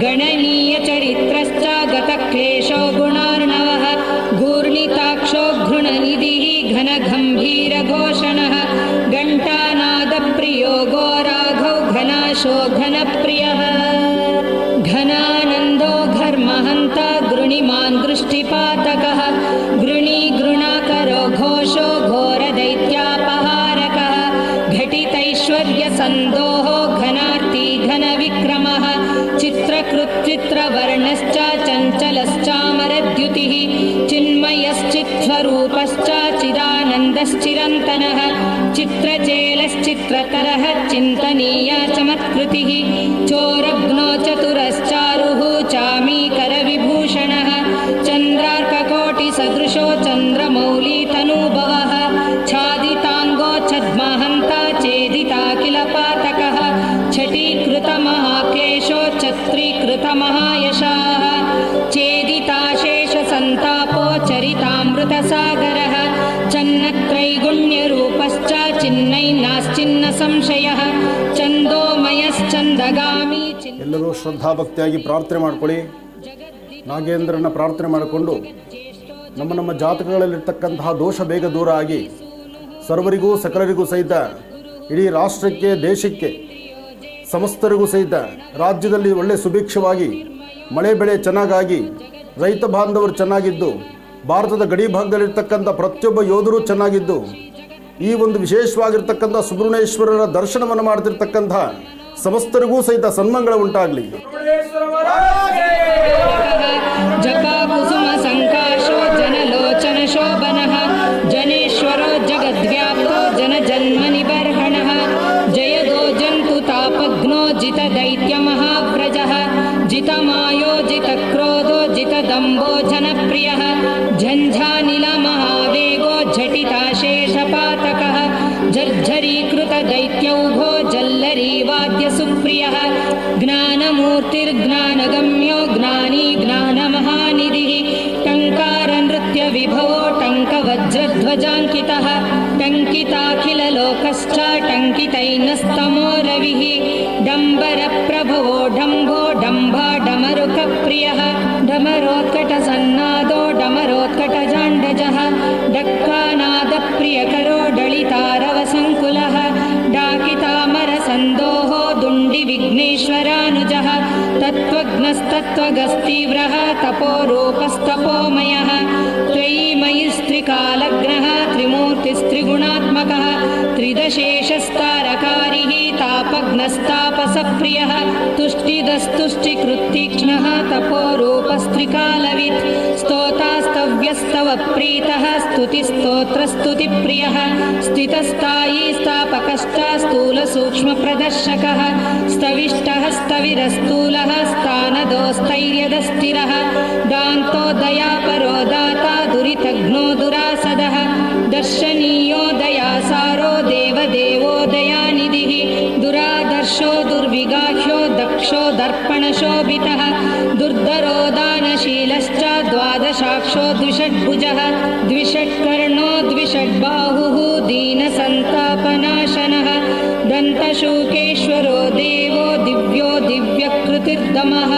गणनीयचरित्रश्च गतक्लेशो गुणार्णवः गूर्णिताक्षो घृणनिधिः घनगम्भीरघोषणः घण्टानादप्रियो गोराघौ घनाशो घनप्रियः घनानन्दो घर्महन्त गृणिमान् दृष्टिपातकः गृणी गृणाकरो घोषो घोरदैत्यापहारकः घटितैश्वर्यसन्दोहो घनार्ती घनविक्रमः चित्रकृच्चित्रवर्णश्च चञ्चलश्चामरद्युतिः चिन्मयश्चित्स्वरूपश्च चिदानन्दश्चिरन्तनः चित्रचेलश्चित्रतरः चिन्तनीया चमत्कृतिः चोरघ्नो चतुरश्चारुः चामीकरविभूषणः चन्द्रार्ककोटिसदृशो चन्द्रमौलितनूभवः छादिताङ्गो छद्महन्ता चेदिताखिलपातकः छटीकृतमहाक्लेशो छत्रीकृतमहायशाः चेदिताशेषसन्तापो चरितामृतसागरः चन्नत्रैगुण्यरूपश्च चिन्नैनाश्चिन्नसंशयः छन्दोमयಶ್ಚಂದಗಾಮಿ ಎಲ್ಲರೂ ಶ್ರದ್ಧಾಭಕ್ತಿಯಾಗಿ ಪ್ರಾರ್ಥನೆ ಮಾಡಿಕೊಳ್ಳಿ. ನಾಗೇಂದ್ರನ ಪ್ರಾರ್ಥನೆ ಮಾಡಿಕೊಂಡು ನಮ್ಮ ಜಾತಕಗಳಲ್ಲಿರ್ತಕ್ಕಂತಹ ದೋಷ ಬೇಗ ದೂರ ಆಗಿ ಸರ್ವರಿಗೂ ಸಕಲರಿಗೂ ಸಹಿತ ಇಡೀ ರಾಷ್ಟ್ರಕ್ಕೆ ದೇಶಕ್ಕೆ ಸಮಸ್ತರಿಗೂ ಸಹಿತ ರಾಜ್ಯದಲ್ಲಿ ಒಳ್ಳೆ ಸುಭಿಕ್ಷವಾಗಿ ಮಳೆ ಬೆಳೆ ಚೆನ್ನಾಗಾಗಿ ರೈತ ಬಾಂಧವರು ಚೆನ್ನಾಗಿದ್ದು ಭಾರತದ ಗಡಿ ಭಾಗದಲ್ಲಿರ್ತಕ್ಕಂಥ ಪ್ರತಿಯೊಬ್ಬ ಯೋಧರು ಚೆನ್ನಾಗಿದ್ದು ಈ ಒಂದು ವಿಶೇಷವಾಗಿರ್ತಕ್ಕಂಥ ಸುಬ್ರಹ್ಮಣ್ಯೇಶ್ವರರ ದರ್ಶನವನ್ನು ಮಾಡ್ತಿರ್ತಕ್ಕಂಥ ಸಮಸ್ತರಿಗೂ ಸಹಿತ ಸನ್ಮಂಗಳ ಉಂಟಾಗಲಿ. ಜಪಾಕುಸುಮ ಸಂಕಾಶೋ ಜನಲೋಚನ ಶೋಭನಃ ಜನೇಶ್ವರೋ ಜಗದ್ವ್ಯಾಪ್ತೋ ಜನಜನ್ಮನಿಬರ್ಹಣಃ ಜಯದೋ ಜಂತು ತಾಪಘ್ನೋ ಜಿತ ದೈತ್ಯ ಮಹಾವ್ರಜಃ ಜಿತಮಾಯೋ ಜಿತಕ್ರೋಧೋ ಜಿತದಂಬೋ ಜನಪ್ರಿಯಃ ಝಂಝಾನಿಲ ಮಹಾವೇಗೋ ಝಟಿತಾಶೇಷಪಾತಕಃ ಜರ್ಝರೀಕೃತ ದೈತ್ಯೌಘೋ ಜಲ್ಲರೀವಾದ್ಯ ಸುಪ್ರಿಯಃ ಜ್ಞಾನಮೂರ್ತಿರ್ಜ್ಞಾನಗಮ್ಯೋ ಜ್ಞಾನಿ ಜ್ಞಾನಮಹಾನಿಧಿಃ ಟಂಕಾರ ನೃತ್ಯ ವಿಭವೋ ಟಂಕವಜ್ರಧ್ವಜಾಂಕಿತಃ ಟಂಕಿತಾಖಿಲಲೋಕಶ್ಚ ಟಂಕಿತೈನಸ್ತಮೋ ರವಿಃ ಡಂಬರ ಪ್ರಭವೋ ಡಂಭೋ ಡಂಭಾ ಡಮರುಕಪ್ರಿಯಃ ಡಮರೋತ್ಕಟಸನ್ನಾದೋ ಡಮರೋತ್ಕಟಜಾಂಡಜಃ ಡಕ್ಕಾನಾದಪ್ರಿಯಕರೋ ಡಳಿತಾರವಸಂಕುಲಃ डाकितामरसन्दोहो दुण्डिविघ्नेश्वरानुजः तत्त्वज्ञस्तत्त्वगस्तीव्रः तपोरूपस्तपोमयः त्रयीमयिस्त्रिकालग्नः त्रिमूर्तिस्त्रिगुणात्मकः त्रिदशेषस्तारकारिः तापघ्नस्तापसप्रियः तुष्टिदस्तुष्टिकृत्तीक्ष्णः तपोरूपस्त्रिकालवित् स्तोतास्तव्यस्तवप्रीतः स्तुतिस्तोत्रस्तुतिप्रियः स्थितस्थायी स्थापकश्च स्थूलसूक्ष्मप्रदर्शकः स्तविष्टः स्थविरस्थूलः स्थानदोस्थैर्यदस्थिरः दान्तो दयापरो दाता दुरितघ्नो दुरासदः दर्शनीयो दयासारो देवदेवो दयानिधिः दुरादर्शो दुर्विगाह्यो दक्षो दर्पणशोभितः दुर्धरो दानशीलश्च द्वादशाक्षो द्विषड्भुजः द्विषट्कर्णो द्विषड्बाहुः दीनसन्तापनाशनः दन्तशूकेश्वरो देवो दिव्यो दिव्यकृतिर्दमः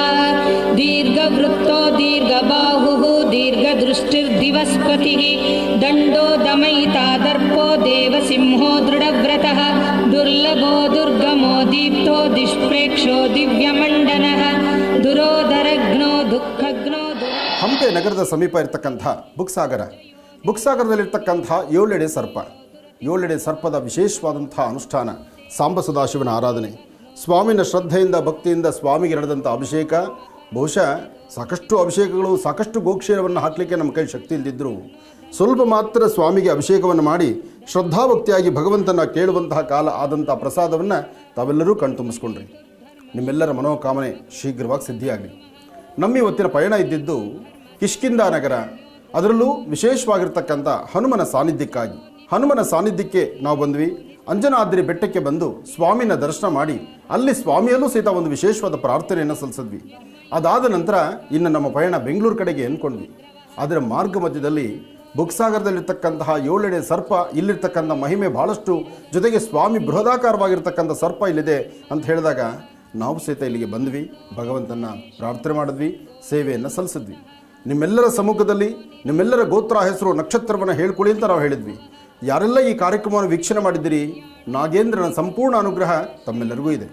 दीर्घवृत्तो दीर्घबाहुः दीर्घदृष्टिर्दिवस्पतिः दण्डो दमयिता दर्पो देवसिंहो दृढव्रतः दुर्लभो दुर्गमो दीप्तो दिष्प्रेक्षो दिव्यमण्डनः दुरोदरघ्नो ದುಃಖಘ್ನೋ ಹಂಪೆ ನಗರದ ಸಮೀಪ ಇರತಕ್ಕಂಥ ಬುಕ್ಸಾಗರ ಬುಕ್ಸಾಗರದಲ್ಲಿರ್ತಕ್ಕಂಥ 7 ಎಡೆ ಸರ್ಪ, 7 ಎಡೆ ಸರ್ಪದ ವಿಶೇಷವಾದಂಥ ಅನುಷ್ಠಾನ ಸಾಂಬ ಸದಾಶಿವನ ಆರಾಧನೆ, ಸ್ವಾಮಿನ ಶ್ರದ್ಧೆಯಿಂದ ಭಕ್ತಿಯಿಂದ ಸ್ವಾಮಿಗೆ ನಡೆದಂಥ ಅಭಿಷೇಕ. ಬಹುಶಃ ಸಾಕಷ್ಟು ಅಭಿಷೇಕಗಳು, ಸಾಕಷ್ಟು ಗೋಕ್ಷೇರವನ್ನು ಹಾಕಲಿಕ್ಕೆ ನಮ್ಮ ಕೈ ಶಕ್ತಿ ಇಲ್ಲದಿದ್ದರೂ ಸ್ವಲ್ಪ ಮಾತ್ರ ಸ್ವಾಮಿಗೆ ಅಭಿಷೇಕವನ್ನು ಮಾಡಿ ಶ್ರದ್ಧಾಭಕ್ತಿಯಾಗಿ ಭಗವಂತನ ಕೇಳುವಂತಹ ಕಾಲ ಆದಂಥ ಪ್ರಸಾದವನ್ನು ತಾವೆಲ್ಲರೂ ಕಣ್ತುಂಬಿಸ್ಕೊಂಡ್ರಿ. ನಿಮ್ಮೆಲ್ಲರ ಮನೋಕಾಮನೆ ಶೀಘ್ರವಾಗಿ ಸಿದ್ಧಿಯಾಗಲಿ. ನಮ್ಮ ಇವತ್ತಿನ ಪಯಣ ಇದ್ದಿದ್ದು ಕಿಷ್ಕಿಂಧ ನಗರ, ಅದರಲ್ಲೂ ವಿಶೇಷವಾಗಿರ್ತಕ್ಕಂಥ ಹನುಮನ ಸಾನ್ನಿಧ್ಯಕ್ಕಾಗಿ. ಹನುಮನ ಸಾನ್ನಿಧ್ಯಕ್ಕೆ ನಾವು ಬಂದ್ವಿ. ಅಂಜನಾದ್ರಿ ಬೆಟ್ಟಕ್ಕೆ ಬಂದು ಸ್ವಾಮಿನ ದರ್ಶನ ಮಾಡಿ ಅಲ್ಲಿ ಸ್ವಾಮಿಯಲ್ಲೂ ಸಹಿತ ಒಂದು ವಿಶೇಷವಾದ ಪ್ರಾರ್ಥನೆಯನ್ನು ಸಲ್ಲಿಸಿದ್ವಿ. ಅದಾದ ನಂತರ ಇನ್ನು ನಮ್ಮ ಪಯಣ ಬೆಂಗಳೂರು ಕಡೆಗೆ ಅಂದ್ಕೊಂಡ್ವಿ. ಅದರ ಮಾರ್ಗ ಮಧ್ಯದಲ್ಲಿ ಬುಕ್ಸಾಗರದಲ್ಲಿರ್ತಕ್ಕಂತಹ 7 ಎಡೆ ಸರ್ಪ, ಇಲ್ಲಿರ್ತಕ್ಕಂಥ ಮಹಿಮೆ ಭಾಳಷ್ಟು, ಜೊತೆಗೆ ಸ್ವಾಮಿ ಬೃಹದಾಕಾರವಾಗಿರ್ತಕ್ಕಂಥ ಸರ್ಪ ಇಲ್ಲಿದೆ ಅಂತ ಹೇಳಿದಾಗ ನಾವು ಸಹಿತ ಇಲ್ಲಿಗೆ ಬಂದ್ವಿ. ಭಗವಂತನ ಪ್ರಾರ್ಥನೆ ಮಾಡಿದ್ವಿ, ಸೇವೆಯನ್ನು ಸಲ್ಲಿಸಿದ್ವಿ. ನಿಮ್ಮೆಲ್ಲರ ಸಮ್ಮುಖದಲ್ಲಿ ನಿಮ್ಮೆಲ್ಲರ ಗೋತ್ರ, ಹೆಸರು, ನಕ್ಷತ್ರವನ್ನು ಹೇಳ್ಕೊಳ್ಳಿ ಅಂತ ನಾವು ಹೇಳಿದ್ವಿ. ಯಾರೆಲ್ಲ ಈ ಕಾರ್ಯಕ್ರಮವನ್ನು ವೀಕ್ಷಣೆ ಮಾಡಿದ್ದೀರಿ, ನಾಗೇಂದ್ರನ ಸಂಪೂರ್ಣ ಅನುಗ್ರಹ ತಮ್ಮೆಲ್ಲರಿಗೂ ಇದೆ.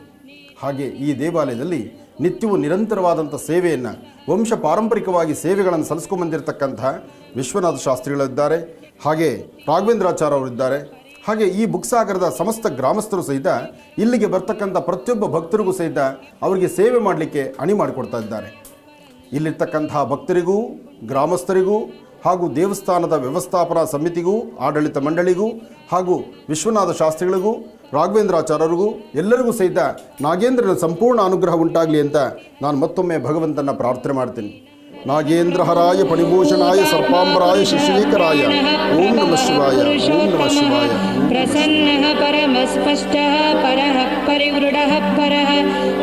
ಹಾಗೆ ಈ ದೇವಾಲಯದಲ್ಲಿ ನಿತ್ಯವೂ ನಿರಂತರವಾದಂಥ ಸೇವೆಯನ್ನು, ವಂಶ ಪಾರಂಪರಿಕವಾಗಿ ಸೇವೆಗಳನ್ನು ಸಲ್ಲಿಸ್ಕೊಂಡ್ಬಂದಿರತಕ್ಕಂಥ ವಿಶ್ವನಾಥ ಶಾಸ್ತ್ರಿಗಳಿದ್ದಾರೆ, ಹಾಗೆ ರಾಘವೇಂದ್ರಾಚಾರ್ಯ ಅವರಿದ್ದಾರೆ. ಹಾಗೆ ಈ ಬುಕ್ಸಾಗರದ ಸಮಸ್ತ ಗ್ರಾಮಸ್ಥರು ಸಹಿತ ಇಲ್ಲಿಗೆ ಬರ್ತಕ್ಕಂಥ ಪ್ರತಿಯೊಬ್ಬ ಭಕ್ತರಿಗೂ ಸಹಿತ ಅವರಿಗೆ ಸೇವೆ ಮಾಡಲಿಕ್ಕೆ ಅಣಿ ಮಾಡಿಕೊಡ್ತಾ ಇದ್ದಾರೆ. ಇಲ್ಲಿರ್ತಕ್ಕಂತಹ ಭಕ್ತರಿಗೂ, ಗ್ರಾಮಸ್ಥರಿಗೂ, ಹಾಗೂ ದೇವಸ್ಥಾನದ ವ್ಯವಸ್ಥಾಪನಾ ಸಮಿತಿಗೂ, ಆಡಳಿತ ಮಂಡಳಿಗೂ, ಹಾಗೂ ವಿಶ್ವನಾಥ ಶಾಸ್ತ್ರಿಗಳಿಗೂ, ರಾಘವೇಂದ್ರಾಚಾರ್ಯರಿಗೂ ಎಲ್ಲರಿಗೂ ಸಹಿತ ನಾಗೇಂದ್ರನ ಸಂಪೂರ್ಣ ಅನುಗ್ರಹ ಉಂಟಾಗಲಿ ಅಂತ ನಾನು ಮತ್ತೊಮ್ಮೆ ಭಗವಂತನ ಪ್ರಾರ್ಥನೆ ಮಾಡ್ತೀನಿ. ನಾಗೇಂದ್ರ ಹರಾಯ ಫಣಿಭೂಷಣಾಯ ಸರ್ಪಾಂಬರಾಯ ಶಶಿಕರಾಯ ಓಂ ನಮಃ ಶಿವಾಯ, ಓಂ ನಮಃ ಶಿವಾಯ. ಪ್ರಸನ್ನಃ ಪರಮಸ್ಪಷ್ಟಃ ಪರಃ ಪರಿವೃಢಃ ಪರಃ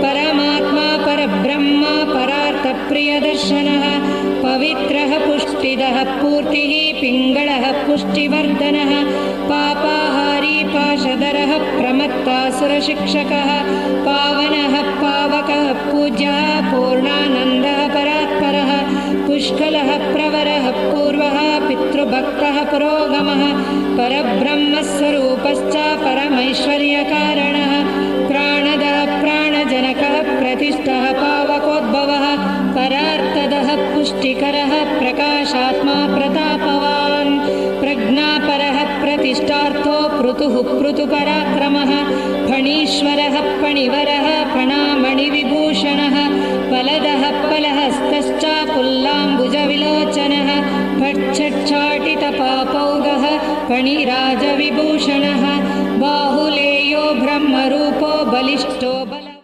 ಪರಮಾತ್ಮಾ ಪರಬ್ರಹ್ಮ ಪರಾರ್ಥಪ್ರಿಯದರ್ಶನಃ ಪವಿತ್ರಃ ಪುಷ್ಟಿದಃ ಪೂರ್ತಿಃ ಪಿಂಗಳಃ ಪುಷ್ಟಿವರ್ಧನಃ ಪಾಪಾಹಾರಿ ಪಾಶಧರಃ ಪ್ರಮತ್ತಾಸುರಶಿಕ್ಷಕಃ ಪಾವನಃ ಪಾವಕಃ ಪೂಜ್ಯಃ ಪೂರ್ಣಾನಂದಃ ಪರಾತ್ಪರಃ पुष्कलः प्रवरः पूर्वः पितृभक्तः पुरोगमः परब्रह्मस्वरूपश्च परमैश्वर्यकारणः प्राणदः प्राणजनकः प्रतिष्ठः पावकोद्भवः परार्थदः पुष्टिकरः प्रकाशात्मा प्रतापवान् प्रज्ञापरः प्रतिष्ठार्थो पृथुः पृथुपराक्रमः फणीश्वरः फणिवरः फणामणिविभूषणः फलदः फलहस्तश्च पुल्लाम्बुजविलोचनः फट्छट्छाटितपापौगः फणिराजविभूषणः बाहुलेयो ब्रह्मरूपो बलिष्ठो